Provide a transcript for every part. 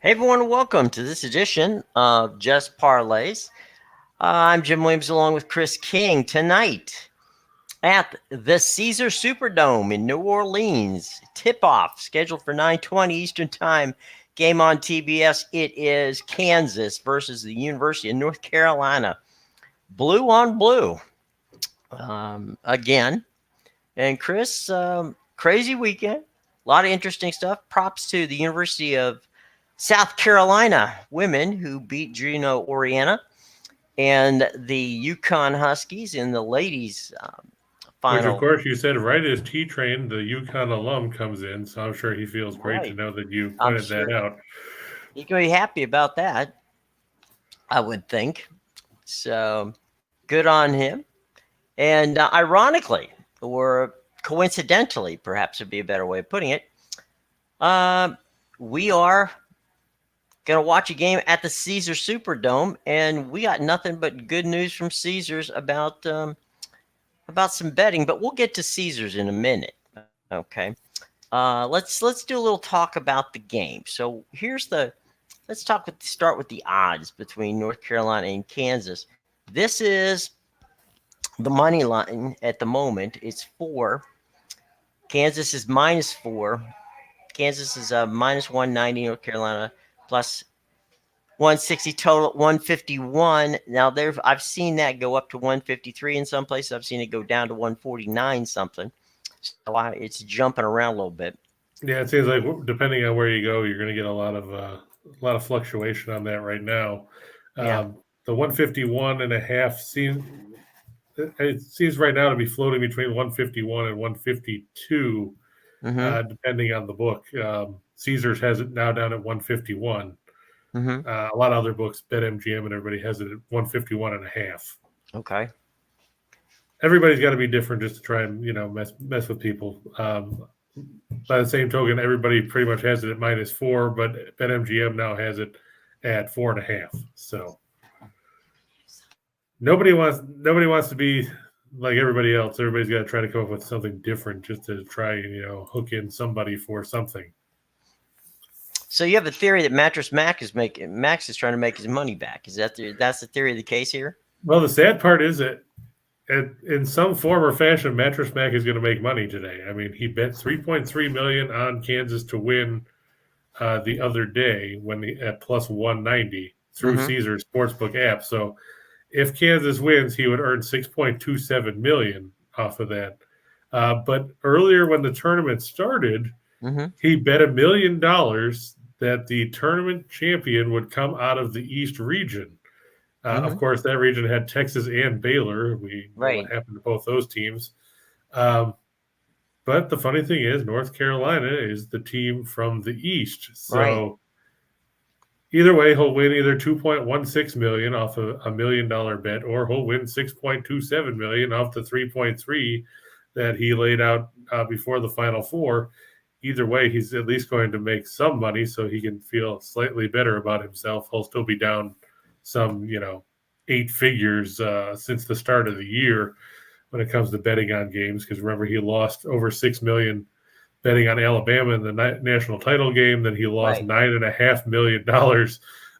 Hey everyone, welcome to this edition of Just Parlays. I'm Jim Williams along with Chris King tonight at the Caesar Superdome in New Orleans. Tip-off scheduled for 9:20 Eastern Time. Game on TBS. It is Kansas versus the University of North Carolina. Blue on blue again. And Chris, crazy weekend. A lot of interesting stuff. Props to the University of South Carolina women who beat Gino Oriana and the Yukon Huskies in the ladies Which, of final. course, you said right as T-Train, the UConn alum, comes in. So I'm sure he feels great to Right. know that you I'm pointed that sure out. he's going to be happy about that, I would think. So good on him. And ironically, or coincidentally, perhaps would be a better way of putting it, we are going to watch a game at the Caesar Superdome, and we got nothing but good news from Caesars about some betting, but we'll get to Caesars in a minute. Okay. Let's do a little talk about the game. So let's start with the odds between North Carolina and Kansas. This is the money line at the moment. It's 4. Kansas is -4. Kansas is minus 190. North Carolina plus 160, total 151. Now I've seen that go up to 153 in some places. I've seen it go down to 149 something. So it's jumping around a little bit. Yeah, it seems like depending on where you go, you're going to get a lot of fluctuation on that right now. Yeah. The 151.5 seems right now to be floating between 151 and 152, Mm-hmm. depending on the book. Caesars has it now down at 151. Mm-hmm. A lot of other books, BetMGM and everybody has it at 151.5. Okay. Everybody's got to be different just to try and mess with people. By the same token, everybody pretty much has it at -4, but BetMGM now has it at 4.5. So nobody wants to be like everybody else. Everybody's got to try to come up with something different just to try and hook in somebody for something. So you have a theory that Max is trying to make his money back. That's the theory of the case here? Well, the sad part is that in some form or fashion, Mattress Mac is going to make money today. I mean, he bet $3.3 million on Kansas to win the other day at plus 190 through Mm-hmm. Caesar's Sportsbook app. So if Kansas wins, he would earn $6.27 million off of that. But earlier when the tournament started, Mm-hmm. he bet $1 million that the tournament champion would come out of the East region. Mm-hmm. Of course, that region had Texas and Baylor. We know Right. what happened to both those teams. But the funny thing is, North Carolina is the team from the East. So Right. either way, he'll win either $2.16 million off a $1 million bet, or he'll win $6.27 million off the 3.3 that he laid out before the Final Four. Either way, he's at least going to make some money, so he can feel slightly better about himself. He'll still be down some, 8 figures since the start of the year when it comes to betting on games. Because remember, he lost over $6 million betting on Alabama in the national title game. Then he lost Right. $9.5 million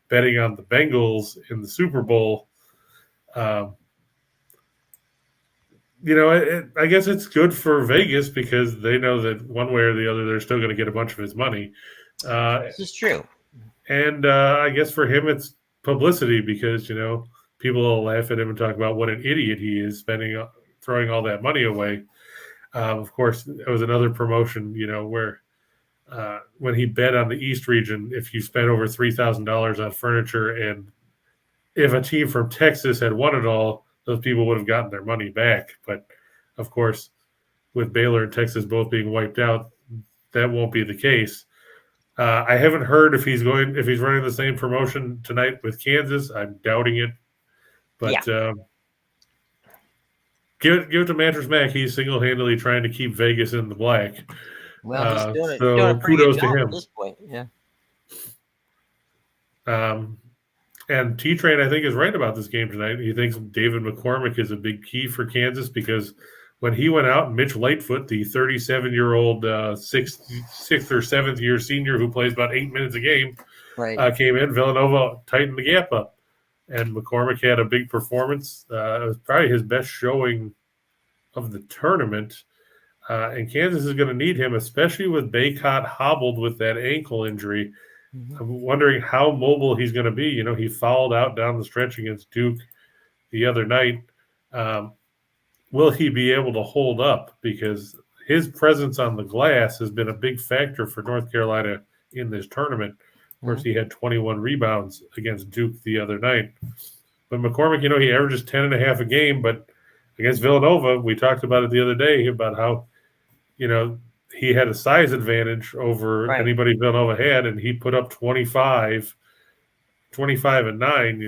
betting on the Bengals in the Super Bowl. I guess it's good for Vegas because they know that one way or the other, they're still going to get a bunch of his money. This is true. And I guess for him, it's publicity because, people will laugh at him and talk about what an idiot he is throwing all that money away. Of course, it was another promotion, where when he bet on the East region, if you spent over $3,000 on furniture and if a team from Texas had won it all, those people would have gotten their money back. But of course, with Baylor and Texas both being wiped out, that won't be the case. I haven't heard if he's running the same promotion tonight with Kansas. I'm doubting it. But give it to Mattress Mac. He's single-handedly trying to keep Vegas in the black. Well, he's doing So a pretty good kudos to job him. at this point. Yeah. And T-Train, I think, is right about this game tonight. He thinks David McCormick is a big key for Kansas because when he went out, Mitch Lightfoot, the 37-year-old sixth or seventh year senior who plays about 8 minutes a game, Right. came in. Villanova tightened the gap up, and McCormick had a big performance. It was probably his best showing of the tournament. And Kansas is going to need him, especially with Baycott hobbled with that ankle injury. Mhm. I'm wondering how mobile he's going to be. He fouled out down the stretch against Duke the other night. Um, will he be able to hold up? Because his presence on the glass has been a big factor for North Carolina in this tournament. Of course, Mhm. he had 21 rebounds against Duke the other night. But McCormick, he averages 10 and a half a game. But against Villanova, we talked about it the other day about how, you know, he had a size advantage over Right. anybody Villanova had, and he put up 25 and 9,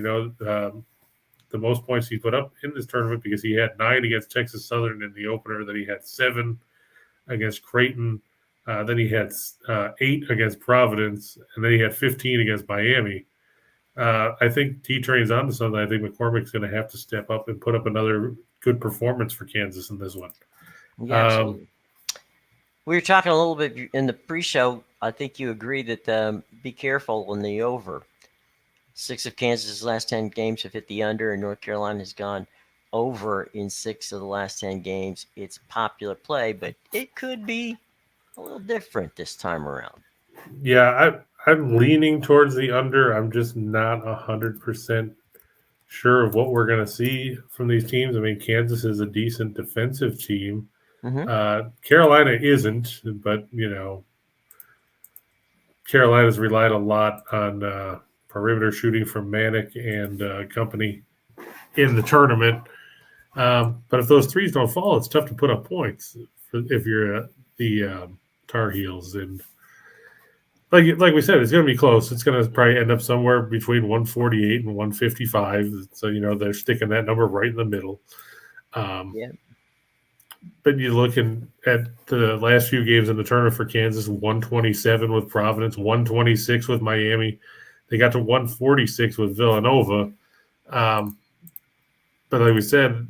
the most points he put up in this tournament because he had 9 against Texas Southern in the opener. Then he had 7 against Creighton. Then he had 8 against Providence, and then he had 15 against Miami. I think T-Train's onto something. I think McCormick's going to have to step up and put up another good performance for Kansas in this one. Yeah, absolutely. We were talking a little bit in the pre-show. I think you agree that be careful in the over. 6 of Kansas's last 10 games have hit the under, and North Carolina has gone over in 6 of the last 10 games. It's a popular play, but it could be a little different this time around. Yeah, I'm leaning towards the under. I'm just not 100% sure of what we're going to see from these teams. I mean, Kansas is a decent defensive team. Mm-hmm. Carolina isn't, but Carolina's relied a lot on perimeter shooting from Manick and company in the tournament. But if those threes don't fall, it's tough to put up points if you're the Tar Heels. And like we said, it's going to be close. It's going to probably end up somewhere between 148 and 155. So they're sticking that number right in the middle. Um, Yeah. but you're looking at the last few games in the tournament for Kansas: 127 with Providence, 126 with Miami. They got to 146 with Villanova. Um, but like we said,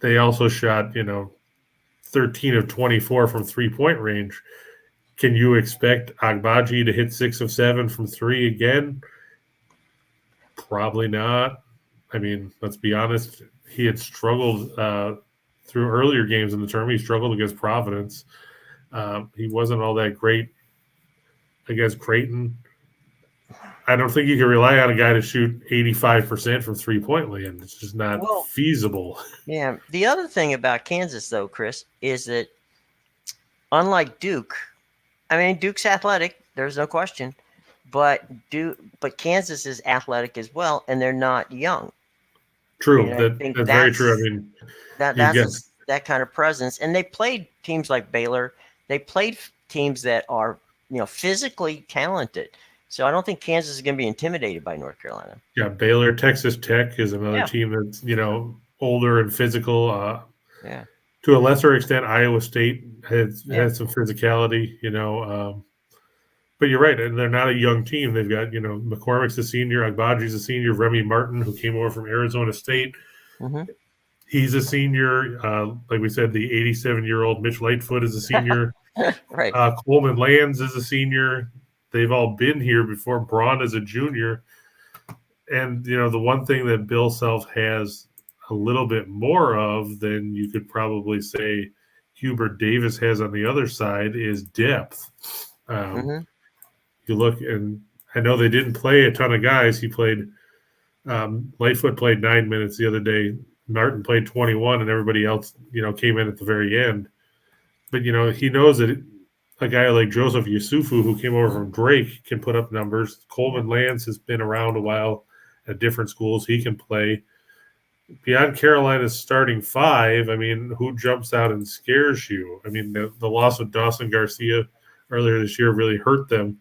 they also shot 13 of 24 from 3-point range. Can you expect Agbaji to hit 6 of 7 from 3 again? Probably not. I mean, let's be honest. He had struggled through earlier games in the tournament. He struggled against Providence. He wasn't all that great against Creighton. I don't think you can rely on a guy to shoot 85% from 3-point land. It's just not Well, feasible. yeah. The other thing about Kansas, though, Chris, is that unlike Duke, I mean, Duke's athletic. There's no question, but Kansas is athletic as well, and they're not young. True. And I think That's very true. I mean, you've got that kind of presence. And they played teams like Baylor. They played teams that are physically talented. So I don't think Kansas is going to be intimidated by North Carolina. Baylor, Texas Tech is another Yeah. team that's older and physical. Yeah. To a lesser extent, Iowa State has Yeah. some physicality. But you're right, and they're not a young team. They've got McCormick's a senior, Agbaji's a senior, Remy Martin, who came over from Arizona State, Mm-hmm. he's a senior. Like we said, the 87-year-old Mitch Lightfoot is a senior. Right. Coleman Lands is a senior. They've all been here before. Braun is a junior. And, the one thing that Bill Self has a little bit more of than you could probably say Hubert Davis has on the other side is depth. Mm-hmm. You look, and I know they didn't play a ton of guys. He played, Lightfoot played 9 minutes the other day. Martin played 21, and everybody else, came in at the very end. But, he knows that a guy like Joseph Yusufu, who came over from Drake, can put up numbers. Coleman Lands has been around a while at different schools. He can play. Beyond Carolina's starting 5, I mean, who jumps out and scares you? I mean, the loss of Dawson Garcia earlier this year really hurt them.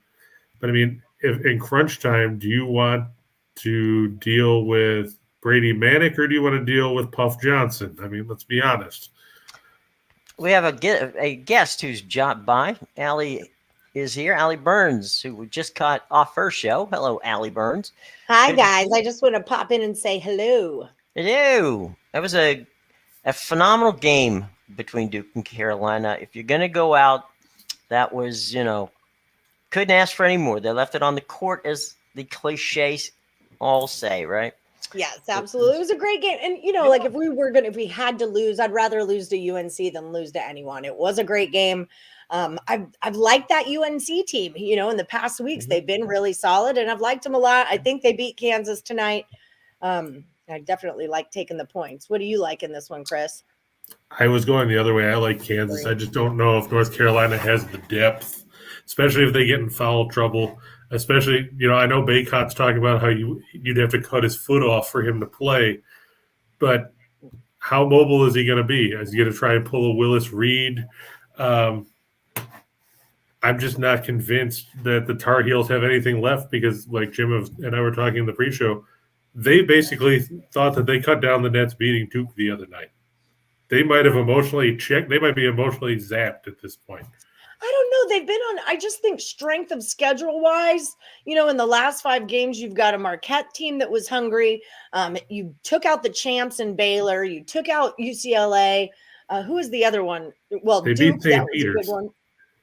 But, I mean, if in crunch time, do you want to deal with Brady Manick or do you want to deal with Puff Johnson? I mean, let's be honest. We have a guest who's dropped by. Allie is here. Allie Burns, who we just caught off her show. Hello, Allie Burns. Hi, guys. I just want to pop in and say hello. Hello. That was a phenomenal game between Duke and Carolina. If you're going to go out, that was, couldn't ask for any more. They left it on the court as the cliches all say, right? Yes, absolutely. It was a great game. And like if we had to lose, I'd rather lose to UNC than lose to anyone. It was a great game. I've liked that UNC team, in the past weeks. They've been really solid and I've liked them a lot. I think they beat Kansas tonight. I definitely like taking the points. What do you like in this one, Chris? I was going the other way. I like Kansas. I just don't know if North Carolina has the depth, especially if they get in foul trouble. Especially, I know Baycott's talking about how you'd have to cut his foot off for him to play, but how mobile is he going to be? Is he going to try and pull a Willis Reed? I'm just not convinced that the Tar Heels have anything left because, like Jim and I were talking in the pre-show, they basically thought that they cut down the Nets beating Duke the other night. They might have emotionally checked. They might be emotionally zapped at this point. I don't know. They've been on, I just think strength of schedule wise, in the last 5 games, you've got a Marquette team that was hungry. You took out the champs in Baylor. You took out UCLA. Who is the other one? Well, They Duke, beat St. that was Peter's. a good one.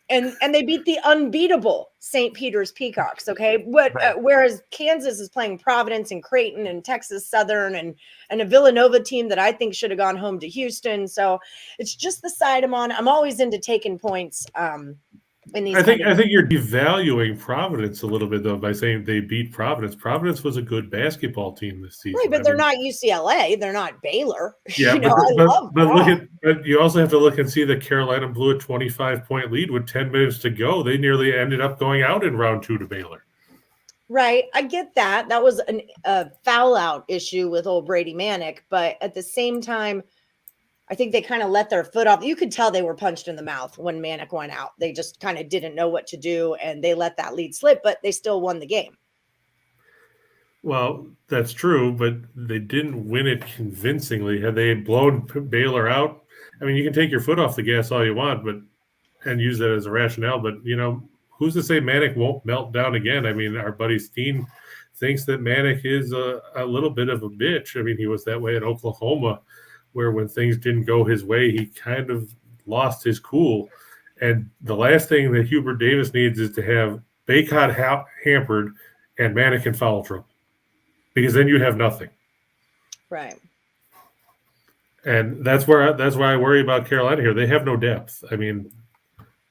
And they beat the unbeatable St. Peter's Peacocks. Okay. Whereas Kansas is playing Providence and Creighton and Texas Southern and a Villanova team that I think should have gone home to Houston. So it's just the side I'm on. I'm always into taking points. In these I think you're devaluing Providence a little bit though by saying they beat Providence. Providence was a good basketball team this season. Right, but they're not UCLA. They're not Baylor. Yeah, but you also have to look and see that Carolina blew a 25-point lead with 10 minutes to go. They nearly ended up going out in round 2 to Baylor. Right, I get that. That was a foul out issue with old Brady Manick, but at the same time, I think they kind of let their foot off. You could tell they were punched in the mouth when Manick went out. They just kind of didn't know what to do, and they let that lead slip, but they still won the game. Well, that's true, but they didn't win it convincingly. Had they blown Baylor out, I mean, you can take your foot off the gas all you want, and use that as a rationale. But who's to say Manick won't melt down again? I mean, our buddy Steen thinks that Manick is a little bit of a bitch. I mean, he was that way at Oklahoma, where when things didn't go his way, he kind of lost his cool. And the last thing that Hubert Davis needs is to have Baycott hampered and Manick in foul trouble, because then you have nothing. Right. And that's why I worry about Carolina here. They have no depth. I mean,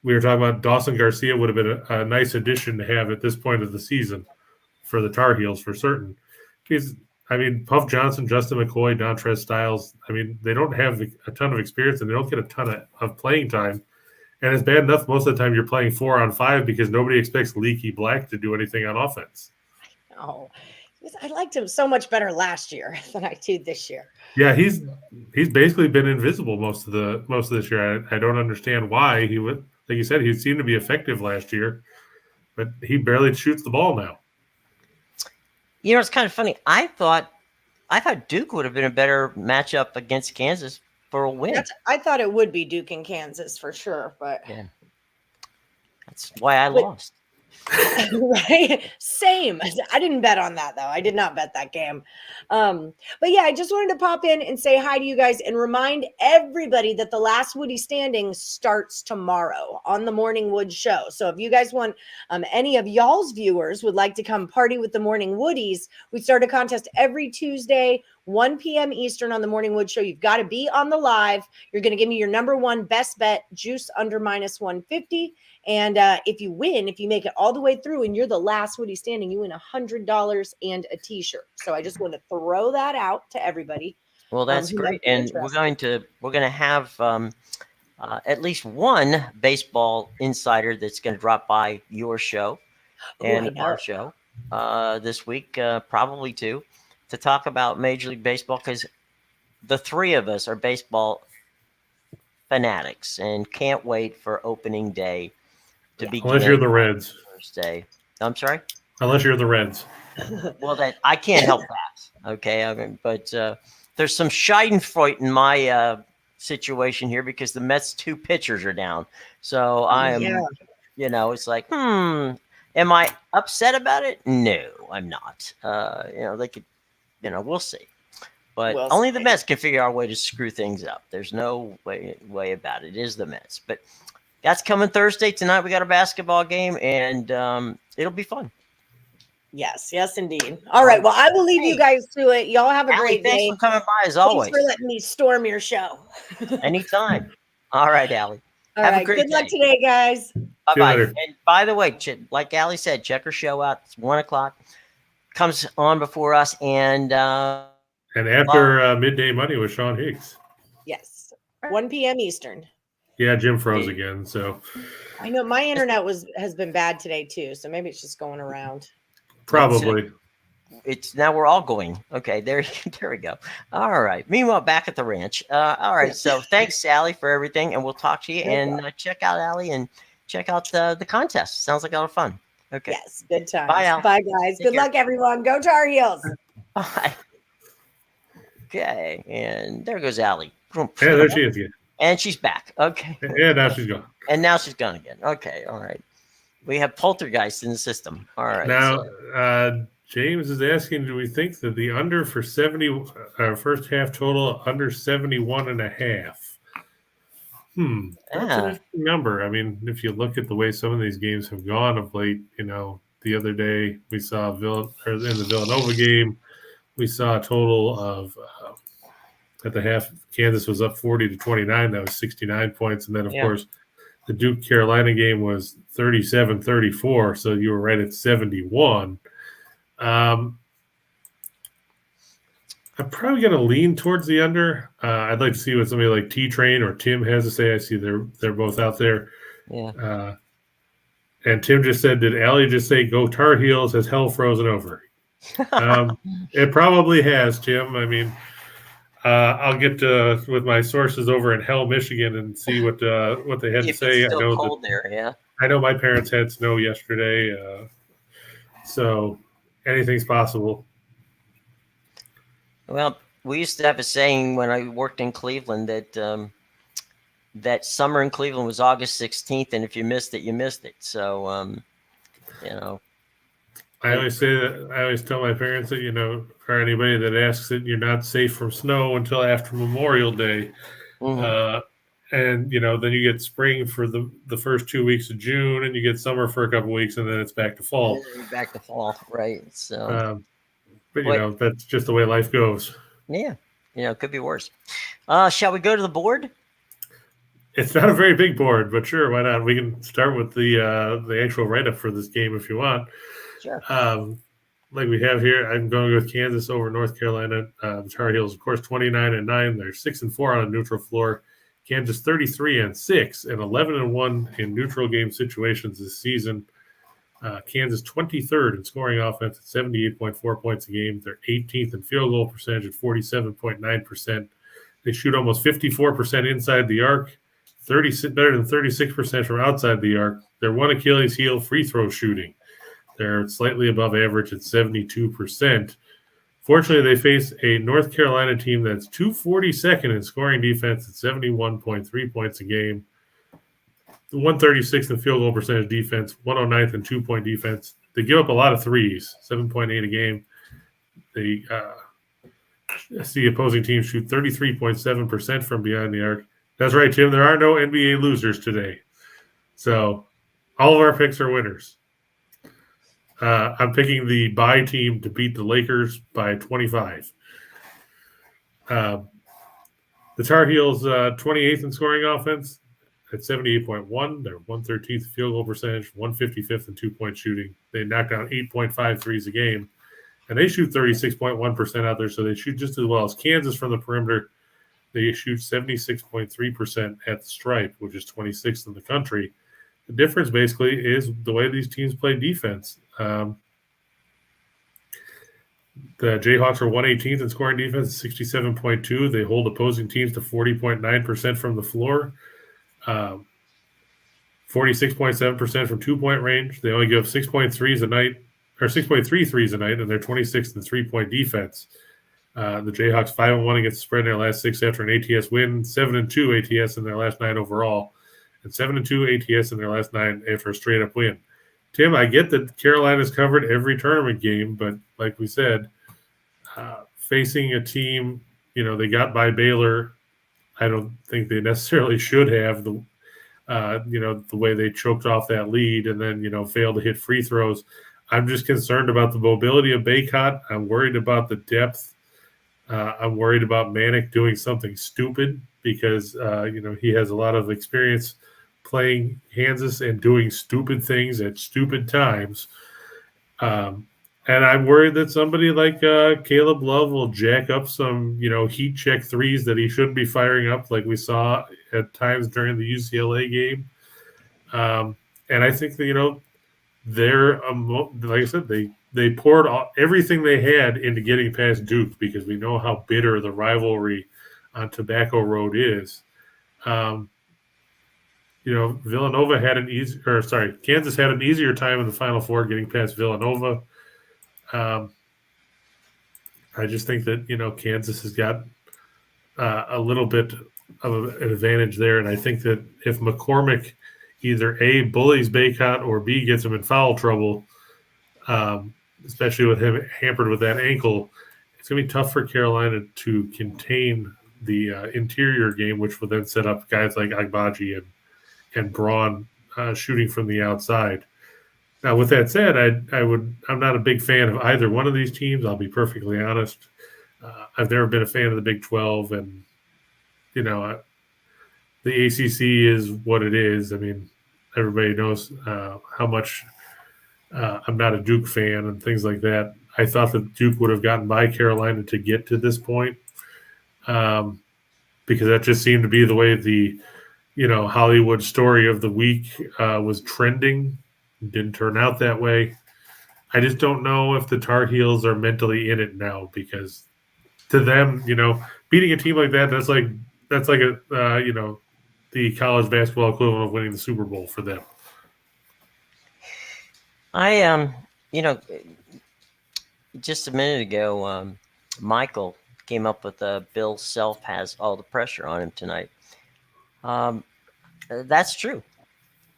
we were talking about Dawson Garcia would have been a nice addition to have at this point of the season for the Tar Heels for certain. Because, Puff Johnson, Justin McCoy, Dontrez Styles, they don't have a ton of experience and they don't get a ton of playing time. And it's bad enough most of the time you're playing 4-on-5 because nobody expects Leaky Black to do anything on offense. Oh, I liked him so much better last year than I did this year. Yeah, he's basically been invisible most of this year. I don't understand why he would. Like you said, he seemed to be effective last year, but he barely shoots the ball now. It's kind of funny. I thought Duke would have been a better matchup against Kansas for a win. I thought it would be Duke and Kansas for sure, but yeah, that's why I lost. Right, same. I didn't bet on that though. I did not bet that game. But yeah, I just wanted to pop in and say hi to you guys and remind everybody that the last Woody Standing starts tomorrow on the Morning Wood Show. So if you guys want, any of y'all's viewers would like to come party with the Morning Woodies, we start a contest every Tuesday, 1 p.m. Eastern on the Morning Wood Show. You've got to be on the live. You're going to give me your number one best bet, juice under -150. And if you win, if you make it all the way through and you're the last Woody Standing, you win $100 and a t-shirt. So I just want to throw that out to everybody. Well, that's great. And we're going to have at least one baseball insider that's going to drop by your show and our show this week, probably two, to talk about Major League Baseball, because the three of us are baseball fanatics and can't wait for opening day to begin. Unless you're the Reds. Thursday. I'm sorry? Unless you're the Reds. Well, that I can't help that. Okay. But there's some Schadenfreude in my situation here because the Mets' 2 pitchers are down. So I am, it's like, am I upset about it? No, I'm not. They could, we'll see. But only the Mets can figure out a way to screw things up. There's no way about it. It is the Mets. But that's coming Thursday. Tonight we got a basketball game, and it'll be fun. Yes, yes, indeed. All right. Well, I will leave you guys to it. Y'all have a Allie, great thanks day. for coming by as Thanks always. for letting me storm your show. Anytime. All right, Allie. All Have right. a great Good luck day. today, guys. See you Bye-bye. later. And by the way, like Allie said, check her show out. It's 1 o'clock. Comes on before us. And And after Midday Money with Sean Higgs. Yes. 1 p.m. Eastern. Yeah, Jim froze again. So I know my internet has been bad today too, so maybe it's just going around. probably. it's now we're all going. Okay, there we go. All right. Meanwhile, back at the ranch. All right. So thanks, Allie, for everything, and we'll talk to you. No and problem. check out Allie and check out the contest. Sounds like a lot of fun. Okay. Yes, good times. Bye, Al. Bye, guys. Take Good care. luck, everyone. Go Tar Heels. Bye. Okay, and there goes Allie. Yeah, there she is again. And she's back. Okay. Yeah, now she's gone. And now she's gone again. Okay. All right. We have poltergeist in the system. All right. Now, so- James is asking, do we think that the under for 70, first half total under 71.5? That's an interesting number. I mean, if you look at the way some of these games have gone of late, the other day we saw in the Villanova game, we saw a total of at the half, Kansas was up 40-29. That was 69 points. And then, of course, the Duke-Carolina game was 37-34. So you were right at 71. I'm probably going to lean towards the under. I'd like to see what somebody like T-Train or Tim has to say. I see they're both out there. Yeah. And Tim just said, did Allie just say, go Tar Heels, has hell frozen over? It probably has, Tim. I mean, I'll get with my sources over in Hell, Michigan, and see what they had to say. It's still cold there, yeah. I know my parents had snow yesterday, so anything's possible. Well, we used to have a saying when I worked in Cleveland that that summer in Cleveland was August 16th, and if you missed it, you missed it. So, I always say that. I always tell my parents that or anybody that asks that you're not safe from snow until after Memorial Day, and then you get spring for the first 2 weeks of June, and you get summer for a couple weeks, and then it's back to fall. Back to fall, right? So, but that's just the way life goes. Yeah, it could be worse. Shall we go to the board? It's not a very big board, but sure, why not? We can start with the actual write-up for this game if you want. Sure. Like we have here, I'm going with Kansas over North Carolina. The Tar Heels, of course, 29-9. They're 6-4 on a neutral floor. Kansas 33-6 and 11-1 in neutral game situations this season. Kansas 23rd in scoring offense at 78.4 points a game. They're 18th in field goal percentage at 47.9%. They shoot almost 54% inside the arc, better than 36% from outside the arc. Their one Achilles heel, free throw shooting. They're slightly above average at 72%. Fortunately, they face a North Carolina team that's 242nd in scoring defense at 71.3 points a game. The 136th in field goal percentage defense, 109th in two-point defense. They give up a lot of threes, 7.8 a game. They see opposing teams shoot 33.7% from behind the arc. That's right, Jim. There are no NBA losers today. So all of our picks are winners. I'm picking the bye team to beat the Lakers by 25. The Tar Heels, 28th in scoring offense at 78.1. They're 113th field goal percentage, 155th in two-point shooting. They knock down 8.5 threes a game, and they shoot 36.1% out there, so they shoot just as well as Kansas from the perimeter. They shoot 76.3% at the stripe, which is 26th in the country. The difference basically is the way these teams play defense. The Jayhawks are 118th in scoring defense, 67.2. They hold opposing teams to 40.9% from the floor, 46.7% from two-point range. They only give 6.3 threes a night, and they're 26th in three-point defense. The Jayhawks 5-1 against the spread in their last six after an ATS win, 7-2 ATS in their last nine overall, and 7-2 ATS in their last nine after a straight-up win. Tim, I get that Carolina's covered every tournament game, but like we said, facing a team, they got by Baylor. I don't think they necessarily should have the way they choked off that lead and then, failed to hit free throws. I'm just concerned about the mobility of Baycott. I'm worried about the depth. I'm worried about Manic doing something stupid because he has a lot of experience playing Kansas and doing stupid things at stupid times. And I'm worried that somebody like Caleb Love will jack up some, heat check threes that he shouldn't be firing up, like we saw at times during the UCLA game. And I think that they're like I said, they poured everything they had into getting past Duke because we know how bitter the rivalry on Tobacco Road is. Villanova had Kansas had an easier time in the Final Four getting past Villanova. I just think that Kansas has got a little bit of an advantage there, and I think that if McCormick either A, bullies Baycott, or B, gets him in foul trouble, especially with him hampered with that ankle, it's going to be tough for Carolina to contain the interior game, which will then set up guys like Agbaji and Braun shooting from the outside. Now, with that said, I'm not a big fan of either one of these teams. I'll be perfectly honest. I've never been a fan of the Big 12, and the ACC is what it is. I mean, everybody knows how much I'm not a Duke fan and things like that. I thought that Duke would have gotten by Carolina to get to this point because that just seemed to be the way the Hollywood story of the week was trending. It didn't turn out that way. I just don't know if the Tar Heels are mentally in it now because to them, beating a team like that, that's like the college basketball equivalent of winning the Super Bowl for them. I just a minute ago, Michael came up with Bill Self has all the pressure on him tonight. That's true,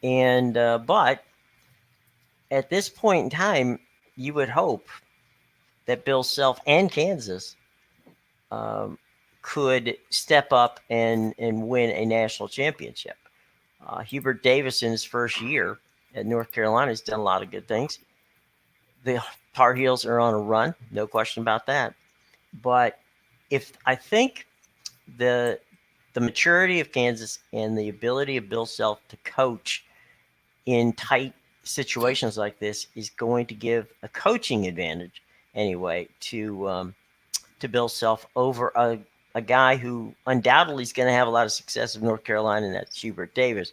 and but at this point in time, you would hope that Bill Self and Kansas could step up and win a national championship. Hubert Davis in his first year at North Carolina has done a lot of good things. The Tar Heels are on a run, no question about that. But I think the maturity of Kansas and the ability of Bill Self to coach in tight situations like this is going to give a coaching advantage anyway to Bill Self over a guy who undoubtedly is going to have a lot of success in North Carolina, and that's Hubert Davis,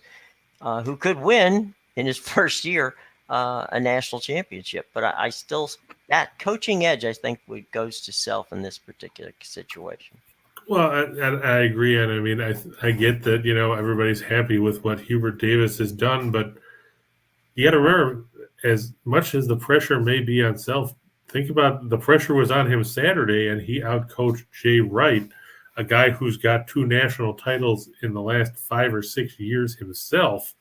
who could win in his first year a national championship. But I still, that coaching edge, I think, goes to Self in this particular situation. Well, I agree, and I mean, I get that everybody's happy with what Hubert Davis has done, but you got to remember, as much as the pressure may be on Self, think about the pressure was on him Saturday, and he outcoached Jay Wright, a guy who's got 2 national titles in the last 5 or 6 years himself.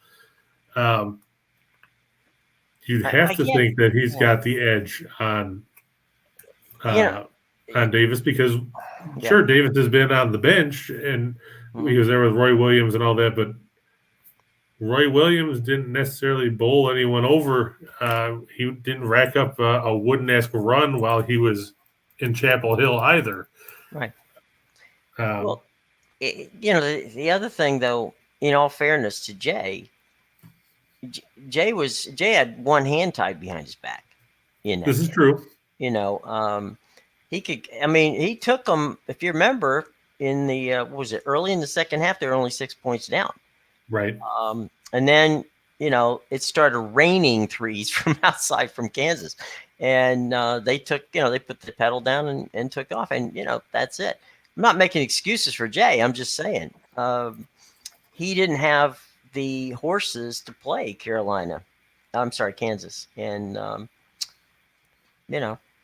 You'd have to think that he's got the edge on Davis because, sure, Davis has been on the bench and he was there with Roy Williams and all that, but Roy Williams didn't necessarily bowl anyone over. He didn't rack up a Wooden-esque run while he was in Chapel Hill either. Right. Well, the other thing, though, in all fairness to Jay, Jay had one hand tied behind his back. This is true. He could. I mean, he took them. If you remember, in the early in the second half, they were only 6 points down. Right. And then it started raining threes from outside from Kansas, and they took they put the pedal down and took off, and that's it. I'm not making excuses for Jay. I'm just saying he didn't have the horses to play Kansas, and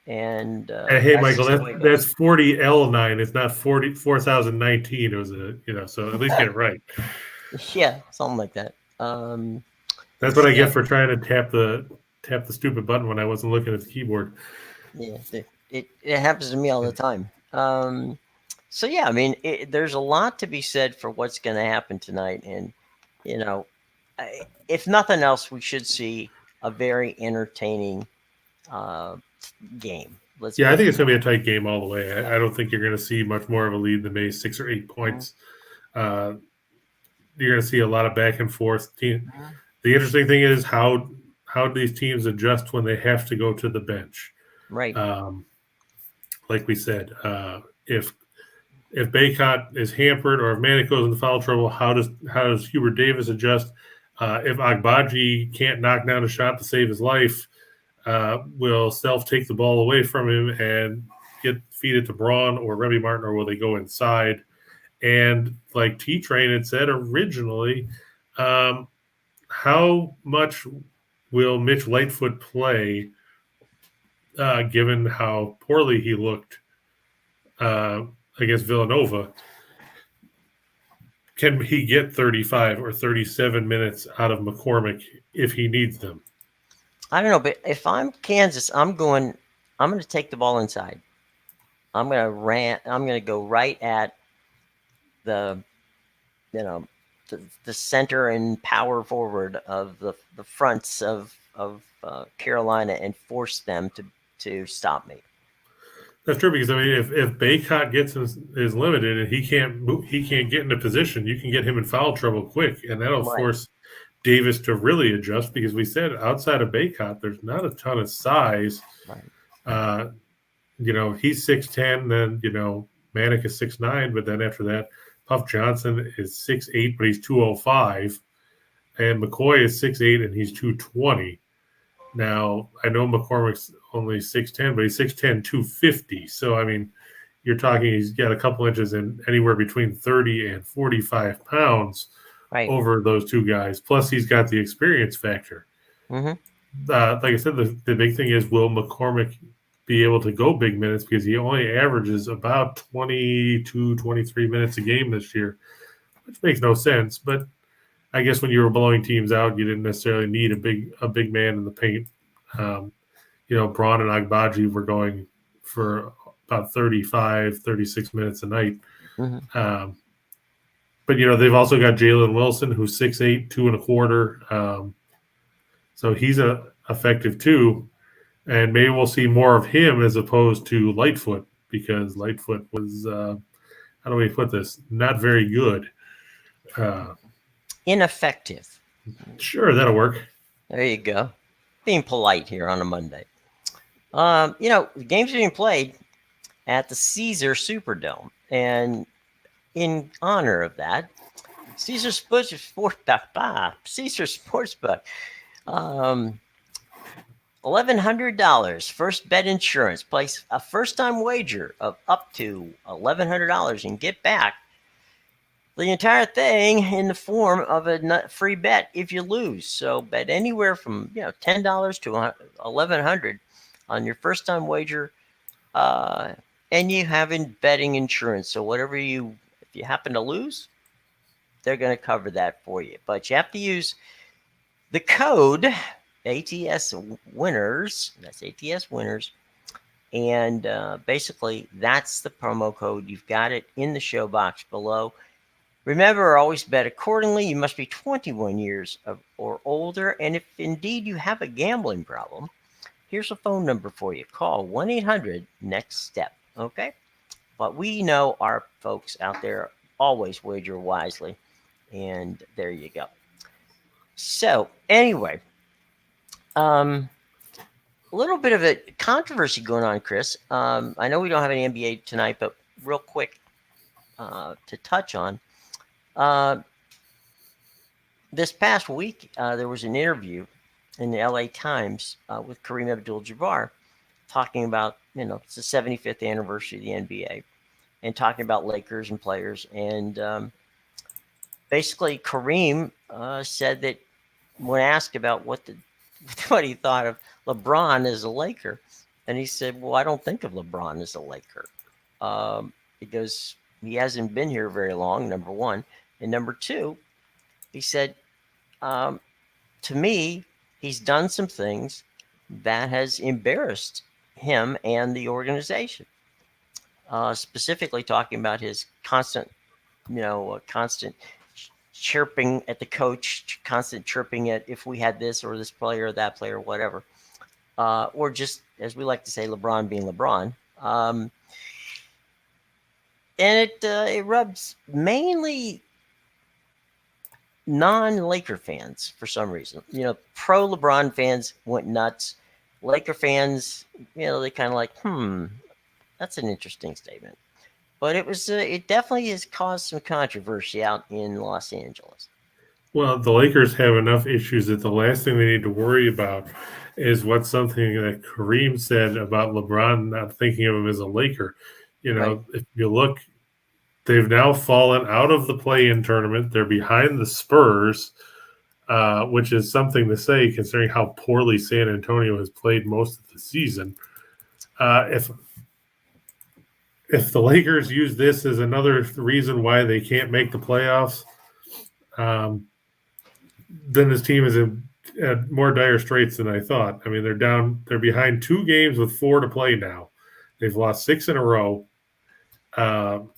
and hey, Michael, that's 40L9. It's not 40,019. It was so at least get it right. Yeah, something like that. That's what I get for trying to tap the stupid button when I wasn't looking at the keyboard. Yeah, it happens to me all the time. So yeah, I mean, there's a lot to be said for what's going to happen tonight, and if nothing else, we should see a very entertaining game. I think it's going to be a tight game all the way. I don't think you're going to see much more of a lead than maybe 6 or 8 points. You're going to see a lot of back and forth. The interesting thing is how these teams adjust when they have to go to the bench. Right. Like we said, if Baycott is hampered or if Manic goes into foul trouble, how does Hubert Davis adjust? If Agbaji can't knock down a shot to save his life, will Self take the ball away from him and feed it to Braun or Remy Martin, or will they go inside? And like T-Train had said originally, how much will Mitch Lightfoot play given how poorly he looked against Villanova? Can he get 35 or 37 minutes out of McCormick if he needs them? I don't know, but if I'm Kansas, I'm going to take the ball inside. I'm going to go right at the center and power forward of the fronts of Carolina and force them to stop me. That's true, because I mean, if Baycott is limited and he can't get into position, you can get him in foul trouble quick, and that'll force Davis to really adjust, because we said outside of Baycott, there's not a ton of size. Right. He's 6'10", then Manic is 6'9", but then after that, Puff Johnson is 6'8", but he's 205, and McCoy is 6'8", and he's 220. Now, I know McCormick's only 6'10", but he's 6'10", 250. So, I mean, you're talking he's got a couple inches in anywhere between 30 and 45 pounds over those two guys. Plus, he's got the experience factor. Mm-hmm. Like I said, the big thing is, will McCormick be able to go big minutes, because he only averages about 22, 23 minutes a game this year, which makes no sense. But I guess when you were blowing teams out, you didn't necessarily need a big man in the paint. Braun and Agbaji were going for about 35, 36 minutes a night. Mm-hmm. But they've also got Jalen Wilson, who's 6'8", 2.25. So he's effective too. And maybe we'll see more of him as opposed to Lightfoot, because Lightfoot was, how do we put this, not very good. Ineffective. Sure, that'll work. There you go. Being polite here on a Monday. The game's being played at the Caesar Superdome, and in honor of that, Caesar Sportsbook, $1,100 first bet insurance. Place a first-time wager of up to $1,100 and get back the entire thing in the form of a free bet if you lose. So bet anywhere from $10 to $1,100 on your first-time wager, and you have betting insurance. So if you happen to lose, they're going to cover that for you. But you have to use the code ATS Winners. That's ATS Winners. And basically, that's the promo code. You've got it in the show box below. Remember, always bet accordingly. You must be 21 years or older. And if indeed you have a gambling problem, here's a phone number for you. Call 1-800-NEXT-STEP. Okay? But we know our folks out there always wager wisely. And there you go. So, anyway, a little bit of a controversy going on, Chris. I know we don't have any NBA tonight, but real quick to touch on. This past week, there was an interview in the LA Times with Kareem Abdul-Jabbar talking about, it's the 75th anniversary of the NBA, and talking about Lakers and players. And basically, Kareem said that when asked about what he thought of LeBron as a Laker, and he said, well, I don't think of LeBron as a Laker. Because he hasn't been here very long, number one. And number two, he said, to me, he's done some things that has embarrassed him and the organization. Specifically talking about his constant chirping at the coach, constant chirping at if we had this or this player or that player, or whatever. or just as we like to say, LeBron being LeBron. And it rubs mainly non-Laker fans for some reason. Pro LeBron fans went nuts. Laker fans, they kind of like, that's an interesting statement. But it definitely has caused some controversy out in Los Angeles. Well, the Lakers have enough issues that the last thing they need to worry about is what something that Kareem said about LeBron not thinking of him as a Laker. Right. If you look, they've now fallen out of the play-in tournament. They're behind the Spurs, which is something to say considering how poorly San Antonio has played most of the season. If the Lakers use this as another reason why they can't make the playoffs, then this team is in more dire straits than I thought. I mean, they're behind 2 games with 4 to play now. They've lost 6 in a row. And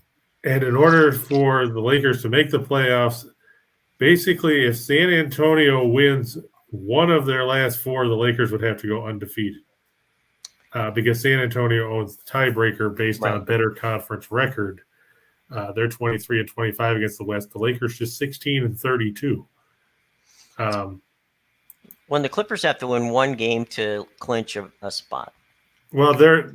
in order for the Lakers to make the playoffs, basically, if San Antonio wins one of their last 4, the Lakers would have to go undefeated. Because San Antonio owns the tiebreaker based on better conference record. They're 23-25 against the West. The Lakers just 16-32. When the Clippers have to win one game to clinch a spot. Well, they're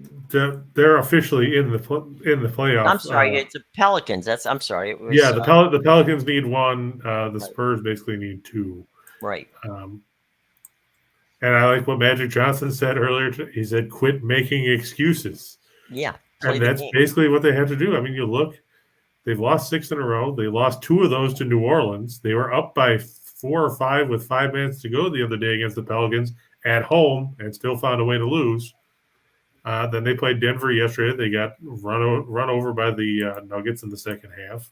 officially in the playoffs. I'm sorry, it's the Pelicans. I'm sorry. It was, the Pelicans need 1. The Spurs basically need 2. Right. And I like what Magic Johnson said earlier. He said, "Quit making excuses." Yeah, and that's basically what they have to do. I mean, you look, they've lost 6 in a row. They lost 2 of those to New Orleans. They were up by 4 or 5 with 5 minutes to go the other day against the Pelicans at home and still found a way to lose. Then they played Denver yesterday. They got run over by the Nuggets in the second half.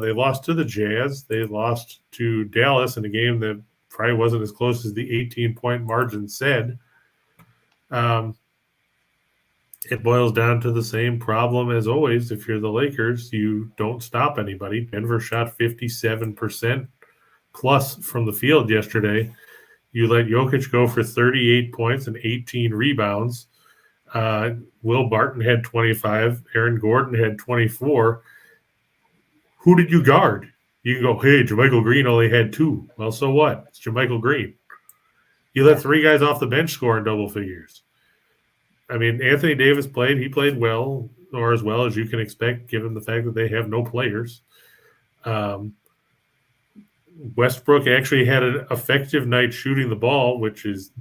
They lost to the Jazz. They lost to Dallas in a game that probably wasn't as close as the 18-point margin said. It boils down to the same problem as always. If you're the Lakers, you don't stop anybody. Denver shot 57% plus from the field yesterday. You let Jokic go for 38 points and 18 rebounds. Will Barton had 25. Aaron Gordon had 24. Who did you guard? You can go, hey, JaMychal Green only had 2. Well, so what? It's JaMychal Green. You let 3 guys off the bench score in double figures. I mean, Anthony Davis played. He played well, or as well as you can expect, given the fact that they have no players. Westbrook actually had an effective night shooting the ball, which is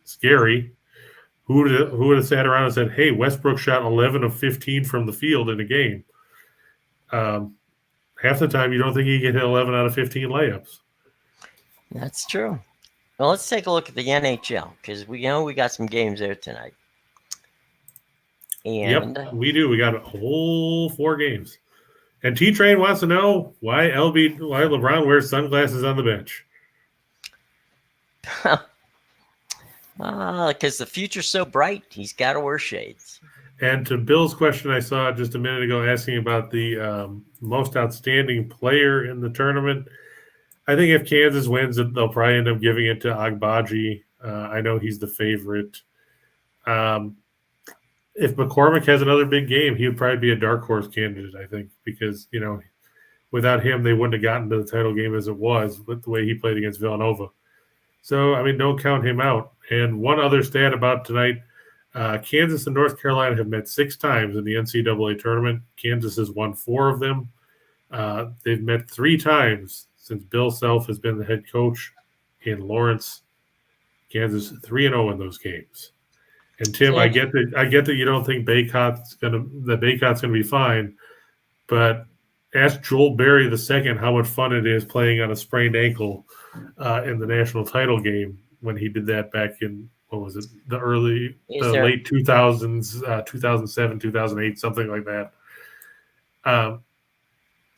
scary. Who would have sat around and said, hey, Westbrook shot 11 of 15 from the field in a game? Half the time, you don't think he can hit 11 out of 15 layups. That's true. Well, let's take a look at the NHL because we got some games there tonight. And yep, we do. We got a whole 4 games. And T-Train wants to know why LeBron wears sunglasses on the bench. Because the future's so bright, he's got to wear shades. And to Bill's question I saw just a minute ago asking about the most outstanding player in the tournament, I think if Kansas wins, they'll probably end up giving it to Agbaji. I know he's the favorite. If McCormick has another big game, he would probably be a dark horse candidate, I think, because, without him, they wouldn't have gotten to the title game as it was with the way he played against Villanova. So, I mean, don't count him out. And one other stat about tonight, Kansas and North Carolina have met 6 times in the NCAA tournament. Kansas has won 4 of them. They've met 3 times since Bill Self has been the head coach in Lawrence. Kansas 3-0 in those games. And Tim, yeah. I get that you don't think Baycott's gonna be fine, but ask Joel Berry II how much fun it is playing on a sprained ankle in the national title game when he did that back in the late 2000s, 2007, 2008, something like that.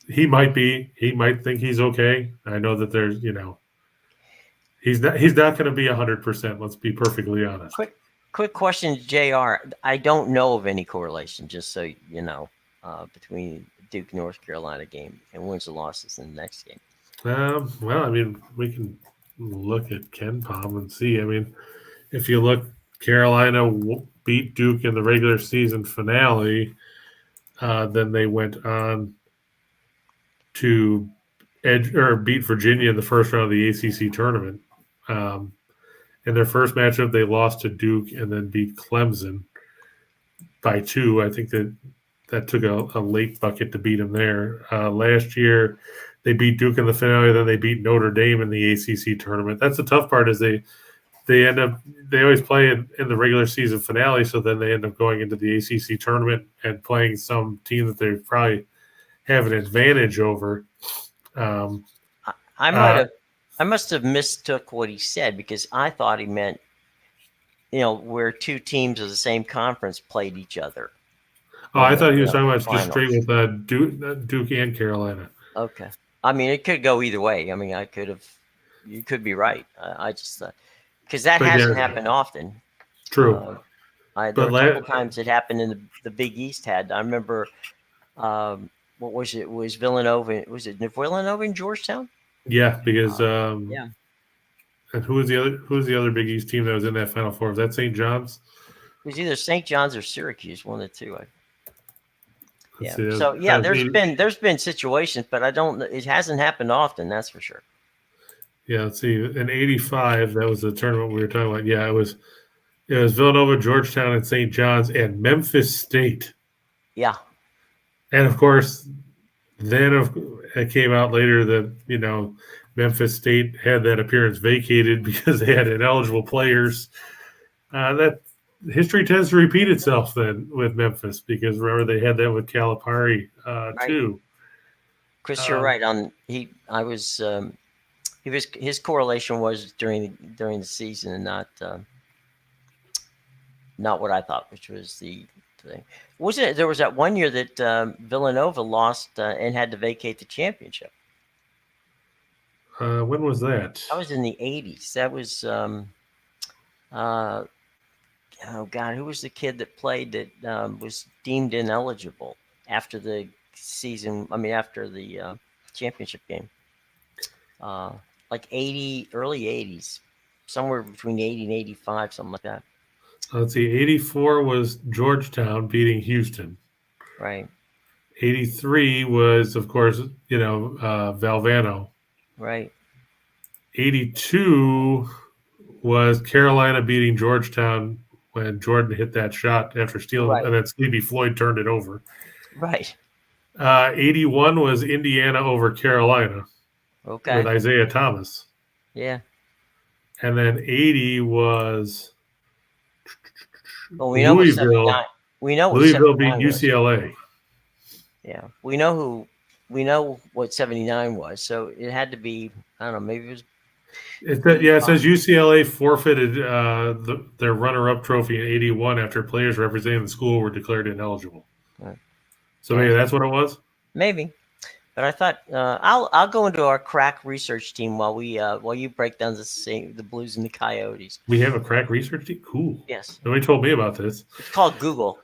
He might think he's okay. I know that there's he's not going to be 100%. Let's be perfectly honest. Quick question, JR. I don't know of any correlation, just so you know, between Duke North Carolina game and wins and losses in the next game. Well, I mean, we can look at KenPom and see. I mean, if you look, Carolina beat Duke in the regular season finale. Then they went on to beat Virginia in the first round of the ACC tournament. In their first matchup, they lost to Duke and then beat Clemson by 2. I think that took a late bucket to beat them there. Last year, they beat Duke in the finale, then they beat Notre Dame in the ACC tournament. That's the tough part, is they always play in the regular season finale, so then they end up going into the ACC tournament and playing some team that they probably have an advantage over. I must have mistook what he said, because I thought he meant, where two teams of the same conference played each other. Oh, I thought he was talking about just straight with Duke and Carolina. Okay. I mean, it could go either way. I mean, you could be right. I just thought, because that hasn't happened often. True. There were a couple times it happened in the Big East had. I remember, what was it? Was Villanova? Was it Villanova in Georgetown? Yeah, because And who was the other Big East team that was in that Final Four? Was that St. John's? It was either St. John's or Syracuse, one of the two. Yeah. So there's been situations, but it hasn't happened often. That's for sure. Yeah. Let's see. In '85, that was the tournament we were talking about. Yeah, it was Villanova, Georgetown, and St. John's, and Memphis State. Yeah. And of course, then it came out later that Memphis State had that appearance vacated because they had ineligible players. That history tends to repeat itself then with Memphis, because remember they had that with Calipari too. Chris, you're right. His correlation was during the season, and not what I thought, which was the thing. Wasn't it? There was that one year that Villanova lost and had to vacate the championship. When was that? That was in the 80s. That was, oh God, who was the kid that played that was deemed ineligible after the season? I mean, after the championship game. Like early 80s, somewhere between 80 and 85, something like that. Let's see, 84 was Georgetown beating Houston. Right. 83 was, of course, Valvano. Right. 82 was Carolina beating Georgetown when Jordan hit that shot after stealing, and then Sleepy Floyd turned it over. Right. 81 was Indiana over Carolina. Okay. With Isaiah Thomas. Yeah. And then 80 was Louisville. We know Louisville beat UCLA. Yeah. We know what 79 was. So it had to be, I don't know, maybe it was. It says UCLA forfeited their runner-up trophy in 81 after players representing the school were declared ineligible. Right. So maybe that's what it was? Maybe. But I thought I'll go into our crack research team while you break down the Blues and the Coyotes. We have a crack research team? Cool. Yes. Nobody told me about this. It's called Google.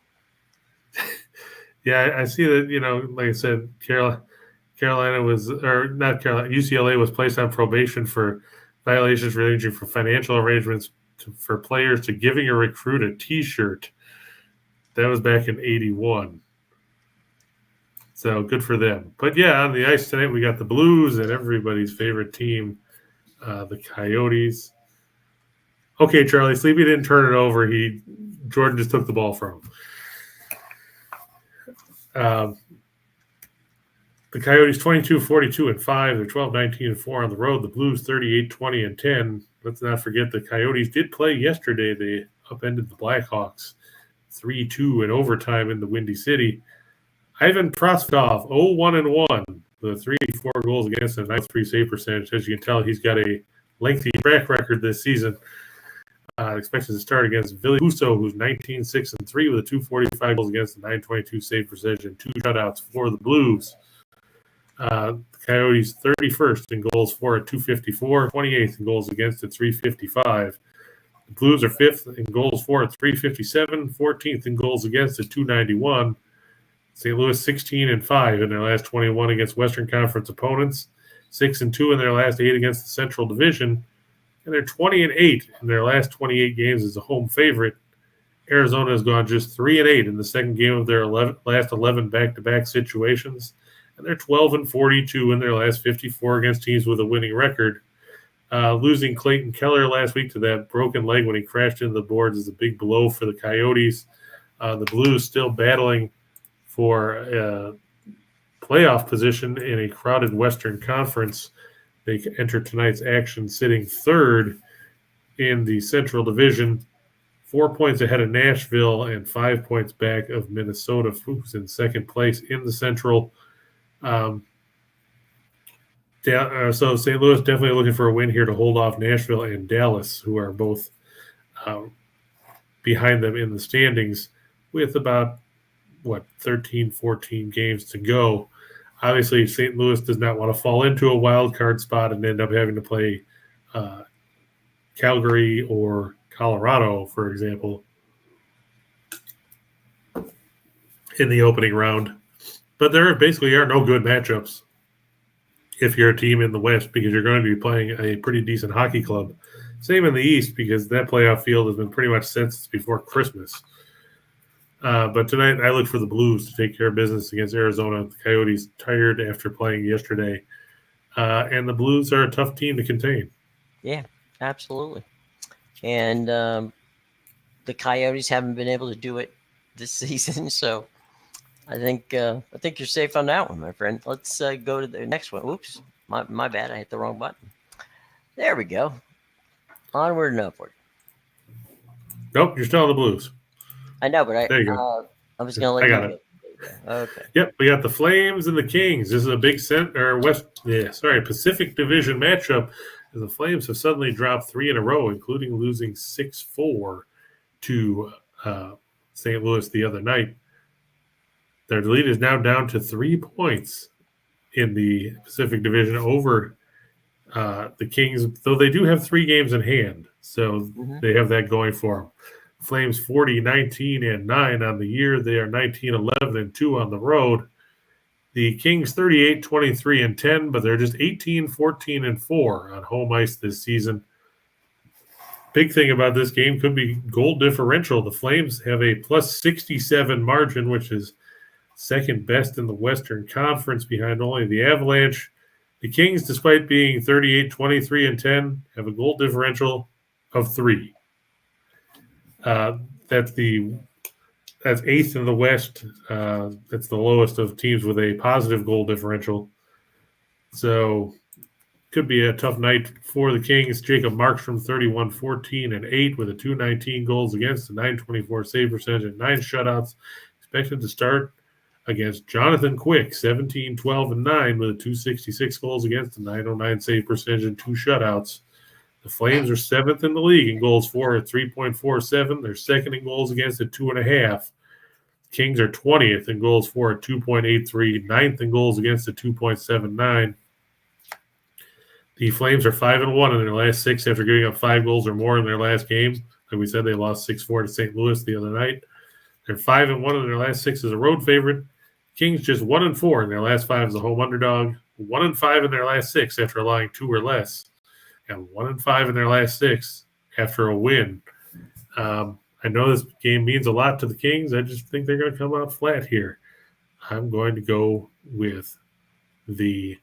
Yeah, I see that, like I said, Carolina was, or not Carolina, UCLA was placed on probation for violations ranging from financial arrangements for players to giving a recruit a T-shirt. That was back in 81. So good for them. But yeah, on the ice tonight, we got the Blues and everybody's favorite team, the Coyotes. Okay, Charlie, Sleepy didn't turn it over. Jordan just took the ball from him. The Coyotes 22-42-5. They're 12-19-4 on the road. The Blues 38-20-10. Let's not forget the Coyotes did play yesterday. They upended the Blackhawks 3-2 in overtime in the Windy City. Ivan Proskov, 0-1-1, with 3-4 goals against a 9.3 save percentage. As you can tell, he's got a lengthy track record this season. Expected to start against Ville Husso, who's 19-6-3 with a 245 goals against a 922 save percentage and 2 shutouts for the Blues. The Coyotes 31st in goals for at 254, 28th in goals against at 355. The Blues are 5th in goals for at 357, 14th in goals against at 291. St. Louis 16-5 in their last 21 against Western Conference opponents, 6-2 in their last 8 against the Central Division, and they're 20-8 in their last 28 games as a home favorite. Arizona has gone just 3-8 in the second game of their last 11 back-to-back situations, and they're 12-42 in their last 54 against teams with a winning record. Losing Clayton Keller last week to that broken leg when he crashed into the boards is a big blow for the Coyotes. The Blues still battling for playoff position in a crowded Western Conference. They enter tonight's action sitting third in the Central Division, 4 points ahead of Nashville and 5 points back of Minnesota, who's in second place in the Central. So St. Louis definitely looking for a win here to hold off Nashville and Dallas, who are both behind them in the standings with about, 13, 14 games to go. Obviously, St. Louis does not want to fall into a wild card spot and end up having to play Calgary or Colorado, for example, in the opening round. But there basically are no good matchups if you're a team in the West, because you're going to be playing a pretty decent hockey club. Same in the East, because that playoff field has been pretty much set since before Christmas. But tonight I look for the Blues to take care of business against Arizona. The Coyotes tired after playing yesterday. And the Blues are a tough team to contain. Yeah, absolutely. And the Coyotes haven't been able to do it this season, so I think you're safe on that one, my friend. Let's go to the next one. Oops, my bad. I hit the wrong button. There we go. Onward and upward. Nope, you're still on the Blues. I know, but There you go. I was going to let I got you it. go. Okay. Yep, we got the Flames and the Kings. This is a big Pacific Division matchup. The Flames have suddenly dropped 3 in a row, including losing 6-4 to St. Louis the other night. Their lead is now down to 3 points in the Pacific Division over the Kings, though they do have 3 games in hand, so they have that going for them. Flames 40-19-9 on the year. They are 19-11-2 on the road. The Kings 38-23-10, but they're just 18-14-4 on home ice this season. Big thing about this game could be goal differential. The Flames have a plus 67 margin, which is second best in the Western Conference behind only the Avalanche. The Kings, despite being 38-23-10, have a goal differential of 3. That's eighth in the West. That's the lowest of teams with a positive goal differential. So could be a tough night for the Kings. Jacob Markstrom, 31-14-8 with a 219 goals against, a 924 save percentage, and 9 shutouts. Expected to start against Jonathan Quick, 17-12-9 with a 266 goals against, a 909 save percentage, and 2 shutouts. The Flames are 7th in the league in goals for at 3.47. They're second in goals against at 2.5. Kings are 20th in goals for at 2.83. 9th in goals against at 2.79. The Flames are 5-1 in their last 6 after giving up 5 goals or more in their last game. Like we said, they lost 6-4 to St. Louis the other night. They're 5-1 in their last 6 as a road favorite. Kings just 1-4 in their last 5 as a home underdog. 1-5 in their last 6 after allowing 2 or less. And 1-5 in their last 6 after a win. I know this game means a lot to the Kings. I just think they're going to come out flat here. I'm going to go with the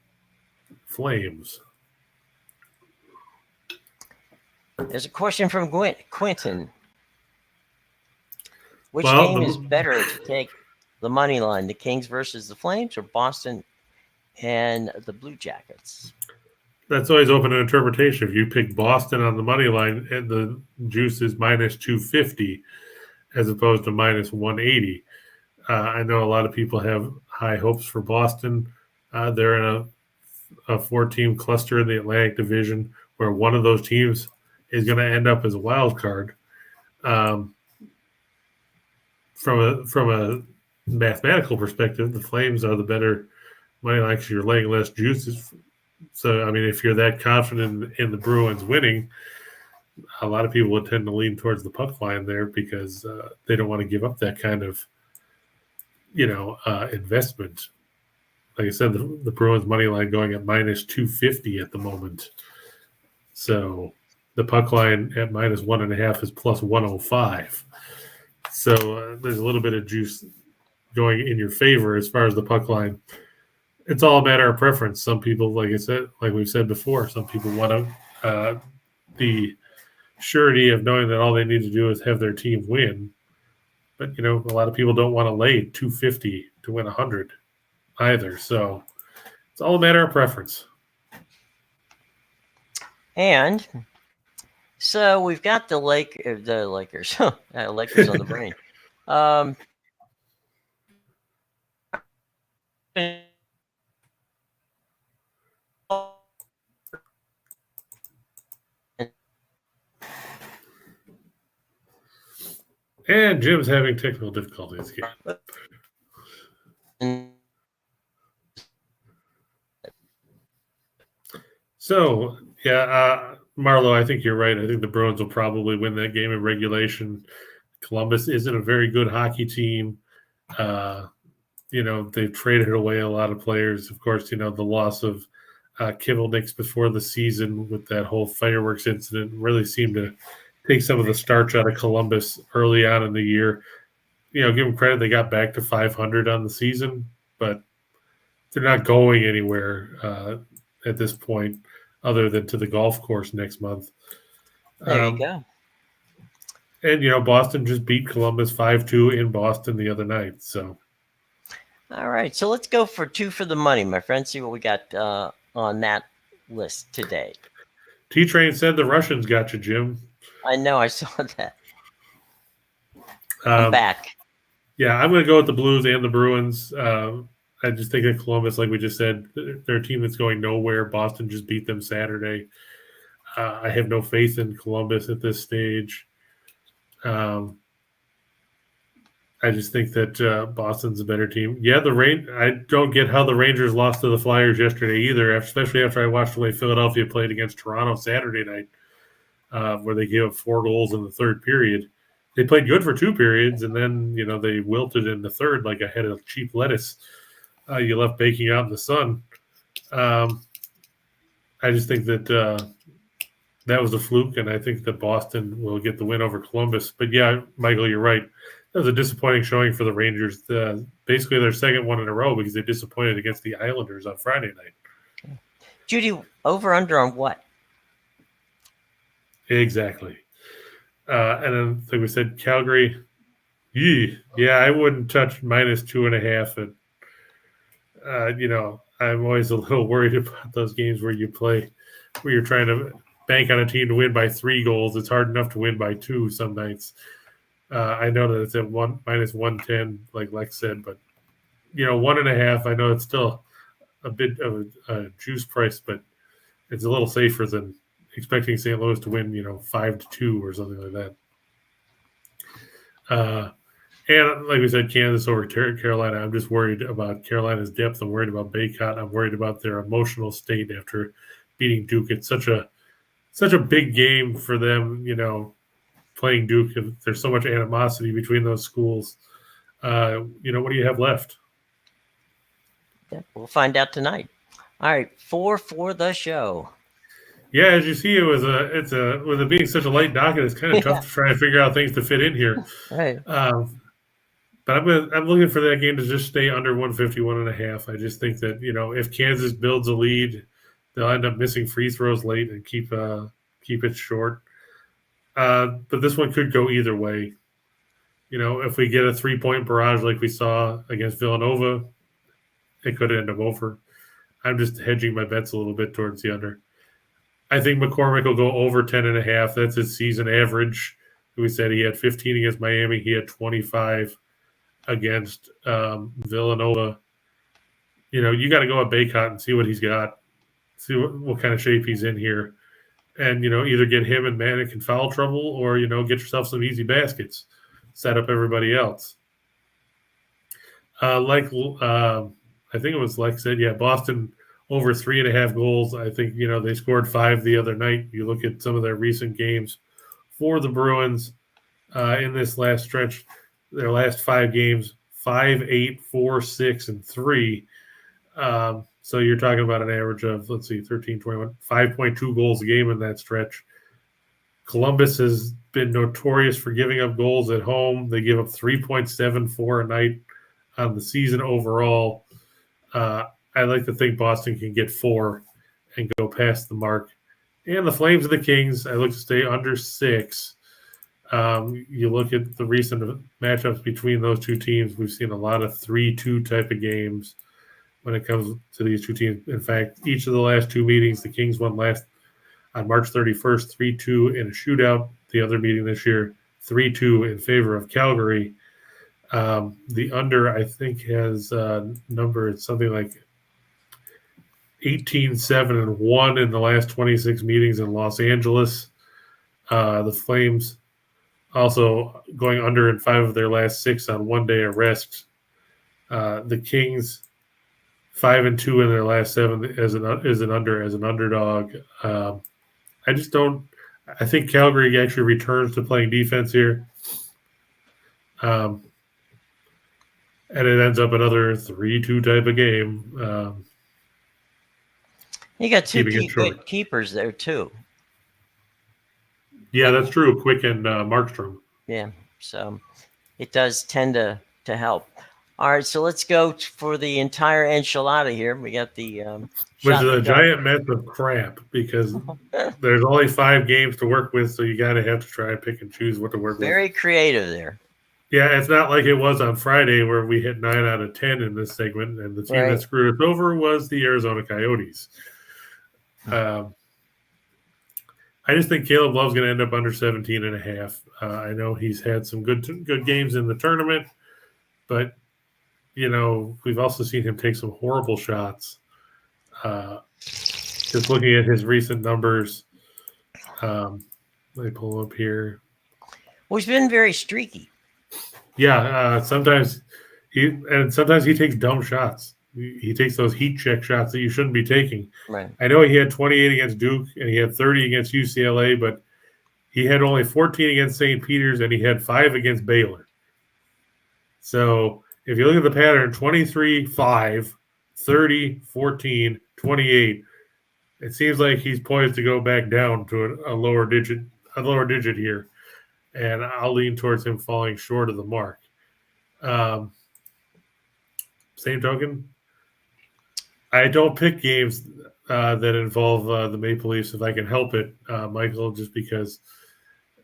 Flames. There's a question from Quentin. Which game is better to take the money line, the Kings versus the Flames, or Boston and the Blue Jackets? That's always open to interpretation. If you pick Boston on the money line, and the juice is minus 250 as opposed to minus 180. I know a lot of people have high hopes for Boston. They're in a 4-team cluster in the Atlantic Division where one of those teams is going to end up as a wild card. From a mathematical perspective, the Flames are the better money line because you're laying less juices. So, I mean, if you're that confident in the Bruins winning, a lot of people would tend to lean towards the puck line there because they don't want to give up that kind of, investment. Like I said, the Bruins money line going at minus 250 at the moment. So the puck line at -1.5 is plus 105. So there's a little bit of juice going in your favor as far as the puck line. It's all a matter of preference. Some people, like I said, like we've said before, some people want the surety of knowing that all they need to do is have their team win. But, a lot of people don't want to lay 250 to win 100 either. So it's all a matter of preference. And so we've got the Lakers, Lakers on the brain. And Jim's having technical difficulties again. So, Marlo, I think you're right. I think the Bruins will probably win that game in regulation. Columbus isn't a very good hockey team. They've traded away a lot of players. Of course, the loss of Kivelniks before the season with that whole fireworks incident really seemed to take some of the starch out of Columbus early on in the year. Give them credit. They got back to 500 on the season, but they're not going anywhere at this point other than to the golf course next month. There you go. And, Boston just beat Columbus 5-2 in Boston the other night. So, all right. So let's go for 2 for the money, my friend. See what we got on that list today. T-Train said the Russians got you, Jim. I know. I saw that. I'm back. Yeah, I'm going to go with the Blues and the Bruins. I just think that Columbus, like we just said, they're a team that's going nowhere. Boston just beat them Saturday. I have no faith in Columbus at this stage. I just think that Boston's a better team. Yeah, I don't get how the Rangers lost to the Flyers yesterday either, especially after I watched the way Philadelphia played against Toronto Saturday night, where they gave up 4 goals in the third period. They played good for 2 periods, and then, they wilted in the third like a head of cheap lettuce. You left baking out in the sun. I just think that that was a fluke, and I think that Boston will get the win over Columbus. But, yeah, Michael, you're right. That was a disappointing showing for the Rangers. Basically their second one in a row because they disappointed against the Islanders on Friday night. Judy, over-under on what? Exactly. And then, like we said, Calgary, yeah, I wouldn't touch -2.5. I'm always a little worried about those games where you're trying to bank on a team to win by 3 goals. It's hard enough to win by 2 some nights. I know that it's at -110, like Lex said, but 1.5. I know it's still a bit of a juice price, but it's a little safer than expecting St. Louis to win, 5-2 or something like that. And like we said, Kansas over Carolina. I'm just worried about Carolina's depth. I'm worried about Baycott. I'm worried about their emotional state after beating Duke. It's such a big game for them, playing Duke. There's so much animosity between those schools. What do you have left? Yeah, we'll find out tonight. All right, 4 for the show. Yeah, as you see, with it being such a light docket, it's kind of tough to try and figure out things to fit in here. Right. But I'm looking for that game to just stay under 151.5. I just think that if Kansas builds a lead, they'll end up missing free throws late and keep it short. But this one could go either way. If we get a 3-point barrage like we saw against Villanova, it could end up over. I'm just hedging my bets a little bit towards the under. I think McCormick will go over 10.5. That's his season average. We said he had 15 against Miami. He had 25 against Villanova. You got to go at Baycott and see what he's got, see what kind of shape he's in here. And, either get him and Manic in foul trouble or, get yourself some easy baskets, set up everybody else. I think it was Lex said, yeah, Boston over 3.5 goals. I think, they scored 5 the other night. You look at some of their recent games for the Bruins in this last stretch, their last 5 games, 5, 8, 4, 6, and 3. So you're talking about an average of, 13, 21, 5.2 goals a game in that stretch. Columbus has been notorious for giving up goals at home. They give up 3.74 a night on the season overall. I like to think Boston can get 4 and go past the mark. And the Flames and the Kings, I look to stay under 6. You look at the recent matchups between those two teams, we've seen a lot of 3-2 type of games when it comes to these two teams. In fact, each of the last 2 meetings, the Kings won last on March 31st, 3-2 in a shootout. The other meeting this year, 3-2 in favor of Calgary. The under, I think, has number, it's something like 18-7-1 in the last 26 meetings in Los Angeles. The Flames also going under in 5 of their last 6 on one-day arrest. The Kings 5-2 in their last 7 as an underdog. I just don't. I think Calgary actually returns to playing defense here, and it ends up another 3-2 type of game. You got 2 Keeping it short. good keepers there too. Yeah, that's true. Quick and Markstrom. Yeah, so it does tend to help. All right, so let's go for the entire enchilada here. We got the which shot is a in the dark. giant mess of crap because there's only 5 games to work with, so you got to have to try and pick and choose what to work with. Very creative there. Yeah, it's not like it was on Friday where we hit 9 out of 10 in this segment, and the team Right. that screwed us over was the Arizona Coyotes. I just think Caleb Love's going to end up under 17.5. I know he's had some good games in the tournament, but we've also seen him take some horrible shots. Just looking at his recent numbers, let me pull up here. Well, he's been very streaky. Yeah, sometimes he takes dumb shots. He takes those heat check shots that you shouldn't be taking. Right. I know he had 28 against Duke and he had 30 against UCLA, but he had only 14 against St. Peter's and he had 5 against Baylor. So if you look at the pattern, 23, 5, 30, 14, 28, it seems like he's poised to go back down to a lower digit here. And I'll lean towards him falling short of the mark. Same token, I don't pick games that involve the Maple Leafs if I can help it, Michael, just because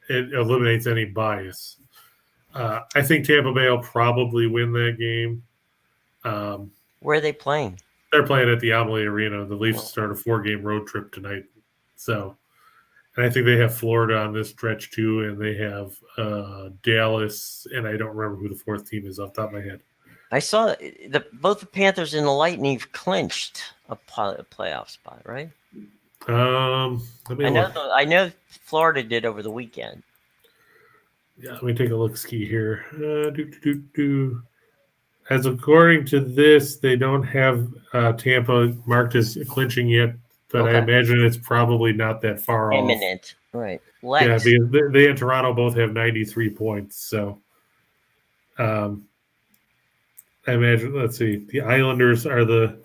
it eliminates any bias. I think Tampa Bay will probably win that game. Where are they playing? They're playing at the Amalie Arena. The Leafs start a 4-game road trip tonight. So, and I think they have Florida on this stretch too, and they have Dallas, and I don't remember who the 4th team is off the top of my head. I saw both the Panthers and the Lightning clinched a playoff spot, right? I know Florida did over the weekend. Yeah, let me take a look ski here. As according to this, they don't have Tampa marked as clinching yet, but Okay. I imagine it's probably not that far off. Imminent, right? Yeah, because they and Toronto both have 93 points. So, I imagine. Let's see, the Islanders are the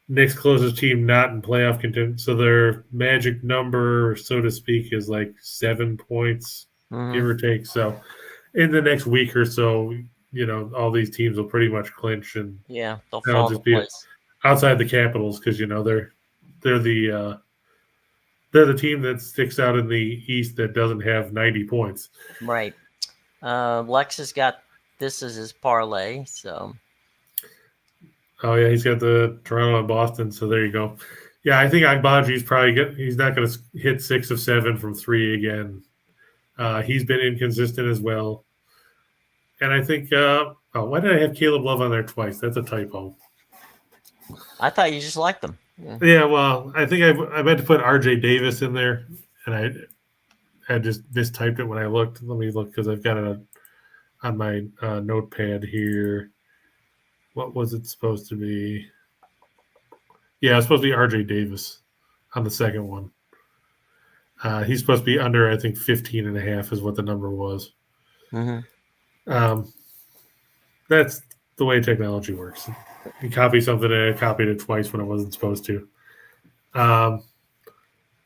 next closest team not in playoff contention. So their magic number, so to speak, is like 7 points, give or take. So, in the next week or so, all these teams will pretty much clinch, and yeah, they'll fall into place outside the Capitals because they're the team that sticks out in the East that doesn't have 90 points. Right. Lex has got this as his parlay, so. Oh yeah, he's got the Toronto and Boston, so there you go. Yeah, I think Agbaji's he's not going to hit 6 of 7 from 3 again. He's been inconsistent as well. And I think, why did I have Caleb Love on there twice? That's a typo. I thought you just liked them. Yeah, well, I think I meant to put RJ Davis in there, and I just mistyped it when I looked. Let me look because I've got it on my notepad here. What was it supposed to be? Yeah, it's supposed to be RJ Davis on the second one. He's supposed to be under, I think, 15.5 is what the number was. Mm-hmm. That's the way technology works. You copy something and I copied it twice when it wasn't supposed to.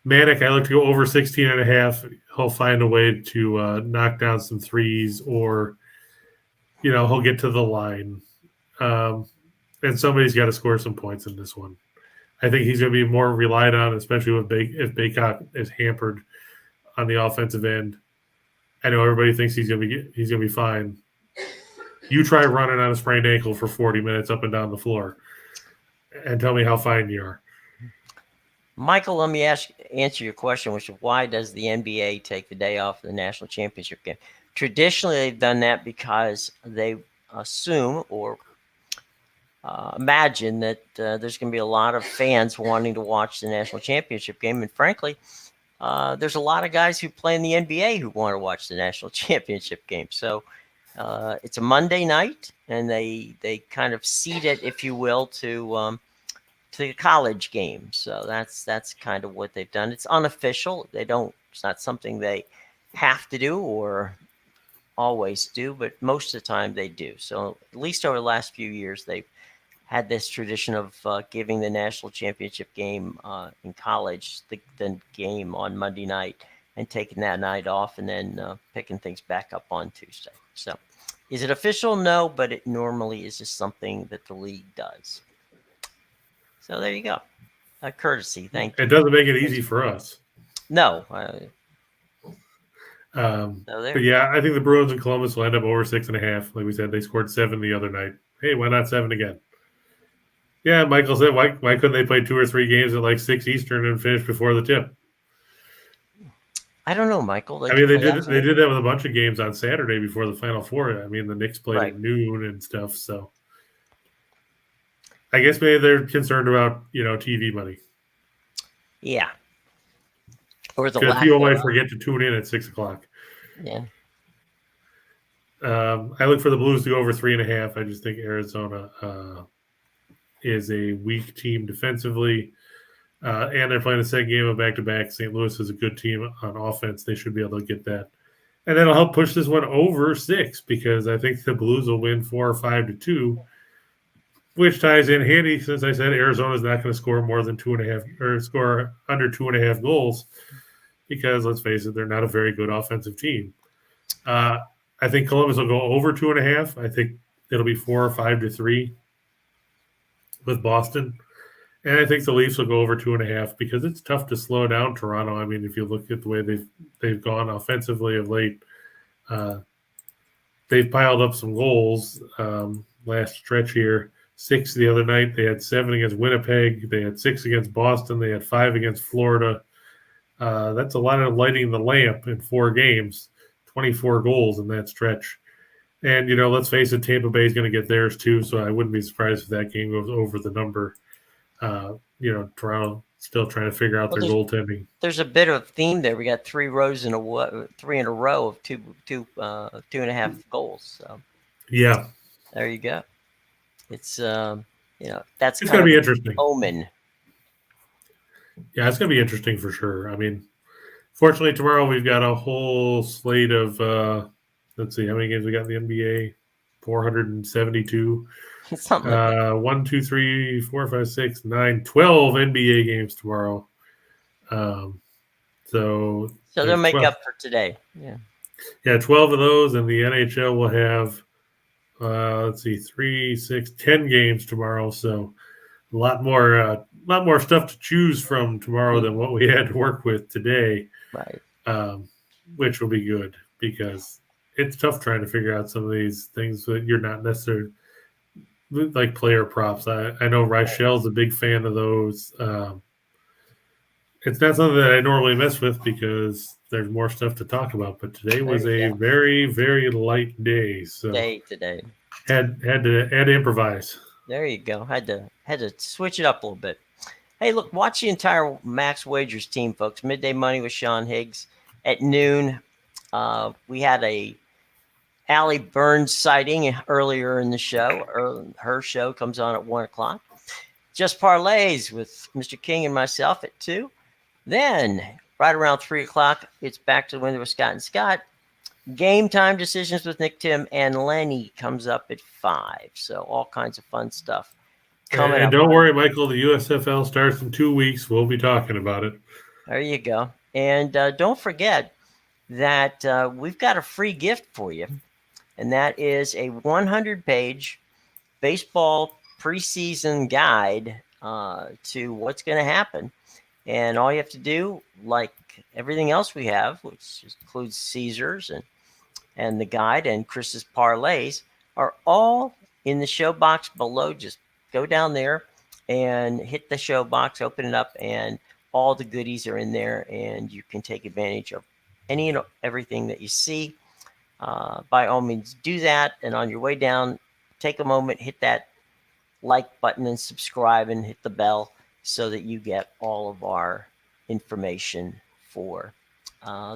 Manic, I look to go over 16.5. He'll find a way to knock down some threes, or he'll get to the line. And somebody's got to score some points in this one. I think he's going to be more relied on, especially if Baycock is hampered on the offensive end. I know everybody thinks he's going to be fine. You try running on a sprained ankle for 40 minutes up and down the floor, and tell me how fine you are. Michael, let me answer your question, which is why does the NBA take the day off of the national championship game? Traditionally, they've done that because they assume or imagine that there's going to be a lot of fans wanting to watch the national championship game. And frankly, there's a lot of guys who play in the NBA who want to watch the national championship game. So it's a Monday night, and they kind of seed it, if you will, to the college game. So that's kind of what they've done. It's unofficial. It's not something they have to do or always do, but most of the time they do. So at least over the last few years, they've had this tradition of giving the national championship game in college the game on Monday night and taking that night off, and then picking things back up on Tuesday. So is it official? No, but it normally is just something that the league does. So there you go. A courtesy. Thank you. It doesn't make it easy for us. No. But yeah, I think the Bruins and Columbus will end up over 6.5. Like we said, they scored 7 the other night. Hey, why not 7 again? Yeah, Michael said, why couldn't they play 2 or 3 games at like 6 Eastern and finish before the tip? I don't know, Michael. They did that with a bunch of games on Saturday before the Final Four. I mean, the Knicks played at noon and stuff. So I guess maybe they're concerned about TV money. Yeah. Or the people might forget to tune in at 6 o'clock. Yeah. I look for the Blues to go over 3.5. I just think Arizona is a weak team defensively, and they're playing the second game of back-to-back. St. Louis is a good team on offense. They should be able to get that. And that'll help push this one over 6, because I think the Blues will win 4 or 5-2, which ties in handy since I said Arizona's not going to score more than 2.5 or score under 2.5 goals, because let's face it, they're not a very good offensive team. I think Columbus will go over 2.5. I think it'll be 4 or 5-3 with Boston. And I think the Leafs will go over 2.5, because it's tough to slow down Toronto. I mean, if you look at the way they've gone offensively of late, they've piled up some goals last stretch here. 6 the other night. They had 7 against Winnipeg. They had 6 against Boston. They had 5 against Florida. That's a lot of lighting the lamp in 4 games. 24 goals in that stretch. And, let's face it, Tampa Bay is going to get theirs too, so I wouldn't be surprised if that game goes over the number. Toronto still trying to figure out their goaltending. There's a bit of theme there. We got 3 in a row of 2.5 goals. So yeah, there you go. It's that's it's going to be interesting. Omen. Yeah, it's going to be interesting for sure. I mean, fortunately, tomorrow we've got a whole slate of, let's see, how many games we got in the NBA? 472. Something like that. 1, 2, 3, 4, 5, 6, 9, 12 NBA games tomorrow. So they'll make up for today. Yeah, 12 of those, and the NHL will have, 3, 6, 10 games tomorrow. So a lot more stuff to choose from tomorrow than what we had to work with today. Right. Which will be good, because it's tough trying to figure out some of these things that you're not necessarily like player props. I know Rochelle's a big fan of those. It's not something that I normally mess with because there's more stuff to talk about. But today was a very, very light day. So today. Had to improvise. There you go. Had to switch it up a little bit. Hey, look, watch the entire Max Wagers team, folks. Midday Money with Sean Higgs at noon. We had a Allie Burns sighting earlier in the show. Her show comes on at 1 o'clock. Just Parlays with Mr. King and myself at 2. Then, right around 3 o'clock, it's back to the window with Scott and Scott. Game time decisions with Nick, Tim, and Lenny comes up at 5. So all kinds of fun stuff coming up. And don't worry, Michael, the USFL starts in 2 weeks. We'll be talking about it. There you go. And don't forget that we've got a free gift for you, and that is a 100-page baseball preseason guide to what's going to happen. And all you have to do, like everything else we have, which includes Caesars and the guide and Chris's parlays, are all in the show box below. Just go down there and hit the show box, open it up, and all the goodies are in there, and you can take advantage of any and everything that you see. By all means, do that. And on your way down, take a moment, hit that like button and subscribe and hit the bell so that you get all of our information for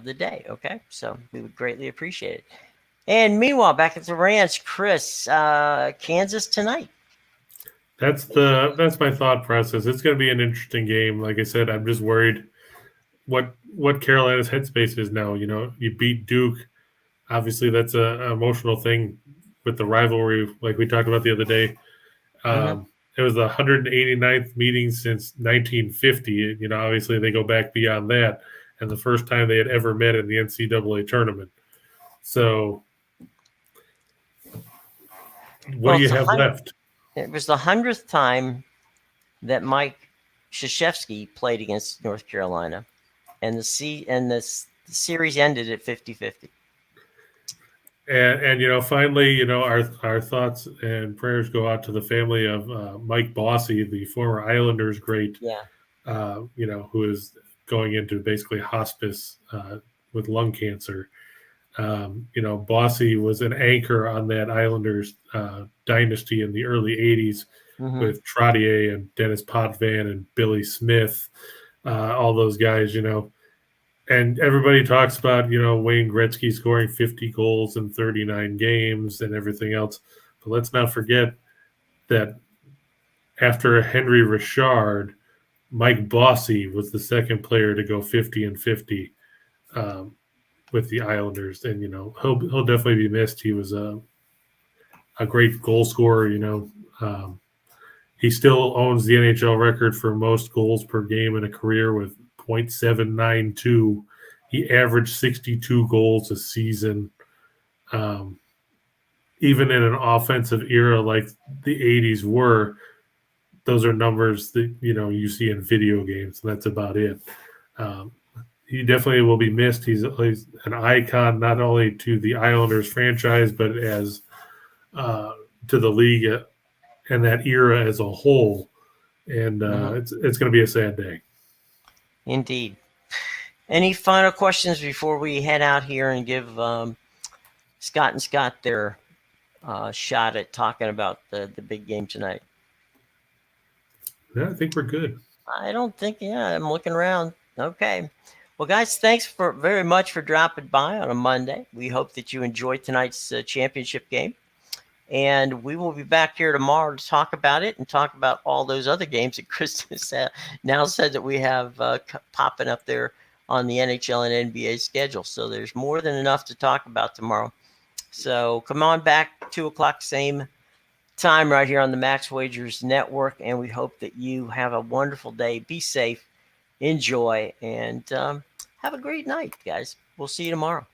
the day. Okay, so we would greatly appreciate it. And meanwhile, back at the ranch, Chris, Kansas tonight. That's my thought process. It's going to be an interesting game. Like I said, I'm just worried what Carolina's headspace is now. You know, you beat Duke. Obviously, that's an emotional thing with the rivalry, like we talked about the other day. It was the 189th meeting since 1950. You know, obviously they go back beyond that, and the first time they had ever met in the NCAA tournament. So, what do you have left? It was the 100th time that Mike Krzyzewski played against North Carolina, and the series ended at 50-50. And you know, finally, you know, our thoughts and prayers go out to the family of Mike Bossy, the former Islanders great. Yeah. You know, who is going into basically hospice with lung cancer. You know, Bossy was an anchor on that Islanders dynasty in the early 80s with Trottier and Dennis Potvin and Billy Smith, all those guys, you know. And everybody talks about, you know, Wayne Gretzky scoring 50 goals in 39 games and everything else. But let's not forget that after Henry Richard, Mike Bossy was the second player to go 50-50 with the Islanders. And, you know, he'll definitely be missed. He was a great goal scorer, you know. He still owns the NHL record for most goals per game in a career with .792. He averaged 62 goals a season. Even in an offensive era like the 80s were, those are numbers that, you know, you see in video games, and that's about it. He definitely will be missed. He's an icon not only to the Islanders franchise, but as to the league and that era as a whole. And it's going to be a sad day. Indeed. Any final questions before we head out here and give Scott and Scott their shot at talking about the big game tonight? Yeah, I think we're good. I don't think, I'm looking around. Okay. Well, guys, thanks very much for dropping by on a Monday. We hope that you enjoyed tonight's championship game. And we will be back here tomorrow to talk about it and talk about all those other games that Chris now said that we have popping up there on the NHL and NBA schedule. So there's more than enough to talk about tomorrow. So come on back, 2 o'clock, same time right here on the Max Wagers Network. And we hope that you have a wonderful day. Be safe, enjoy, and have a great night, guys. We'll see you tomorrow.